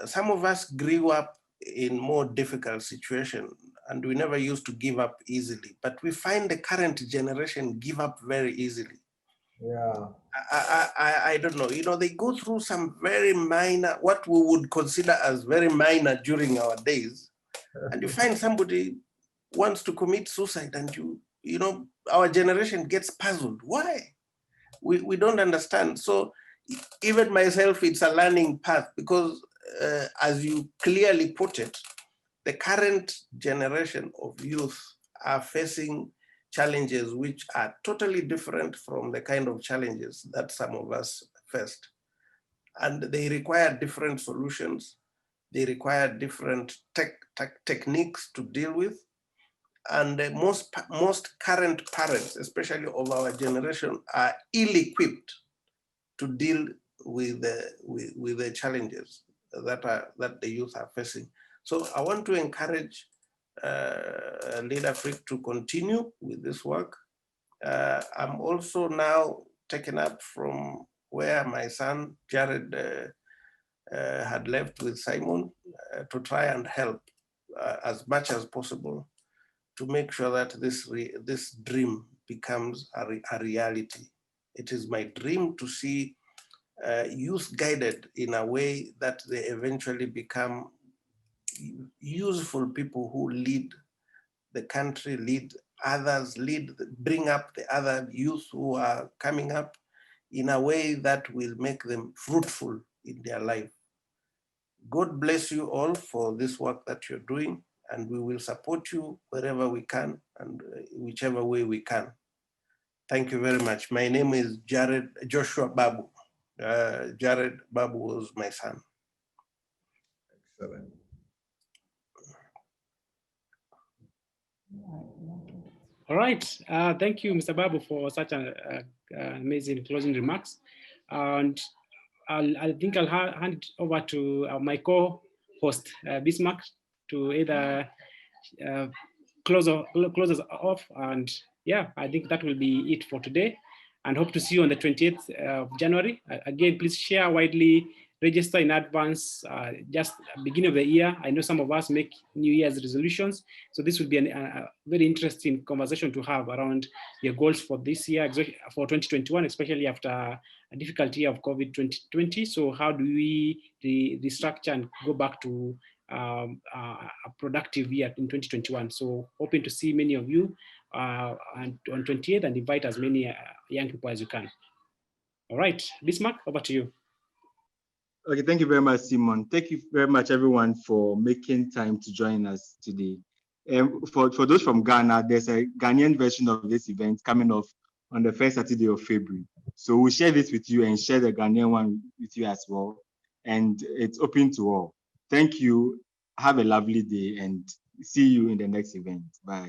some of us grew up in more difficult situations and we never used to give up easily, but we find the current generation give up very easily. Yeah. I don't know, they go through some very minor, what we would consider as very minor during our days. And you find somebody wants to commit suicide, and our generation gets puzzled. Why? We don't understand. So even myself, it's a learning path, because as you clearly put it, the current generation of youth are facing challenges which are totally different from the kind of challenges that some of us faced. And they require different solutions. They require different techniques to deal with. And most current parents, especially of our generation, are ill-equipped to deal with the challenges that the youth are facing. So I want to encourage Leader Freak to continue with this work, I'm also now taken up from where my son Jared had left with Simon to try and help as much as possible to make sure that this dream becomes a reality. It is my dream to see youth guided in a way that they eventually become useful people who lead the country, lead others, bring up the other youth who are coming up in a way that will make them fruitful in their life. God bless you all for this work that you're doing, and we will support you wherever we can and whichever way we can. Thank you very much. My name is Joshua Babu. Jared Babu was my son. Excellent. All right. Thank you, Mr. Babu, for such an amazing closing remarks. And I think I'll hand it over to my co-host, Bismarck, to either close us off. And yeah, I think that will be it for today. And hope to see you on the 28th of January. Again, please share widely, register in advance, just beginning of the year. I know some of us make New Year's resolutions. So this will be a very interesting conversation to have around your goals for this year, for 2021, especially after a difficult year of COVID 2020. So how do we restructure and go back to a productive year in 2021? So hoping to see many of you on 28th and invite as many young people as you can. All right, Bismarck, over to you. Okay, thank you very much, Simon. Thank you very much, everyone, for making time to join us today. For those from Ghana, there's a Ghanaian version of this event coming off on the first Saturday of February. So we'll share this with you and share the Ghanaian one with you as well. And it's open to all. Thank you. Have a lovely day and see you in the next event. Bye.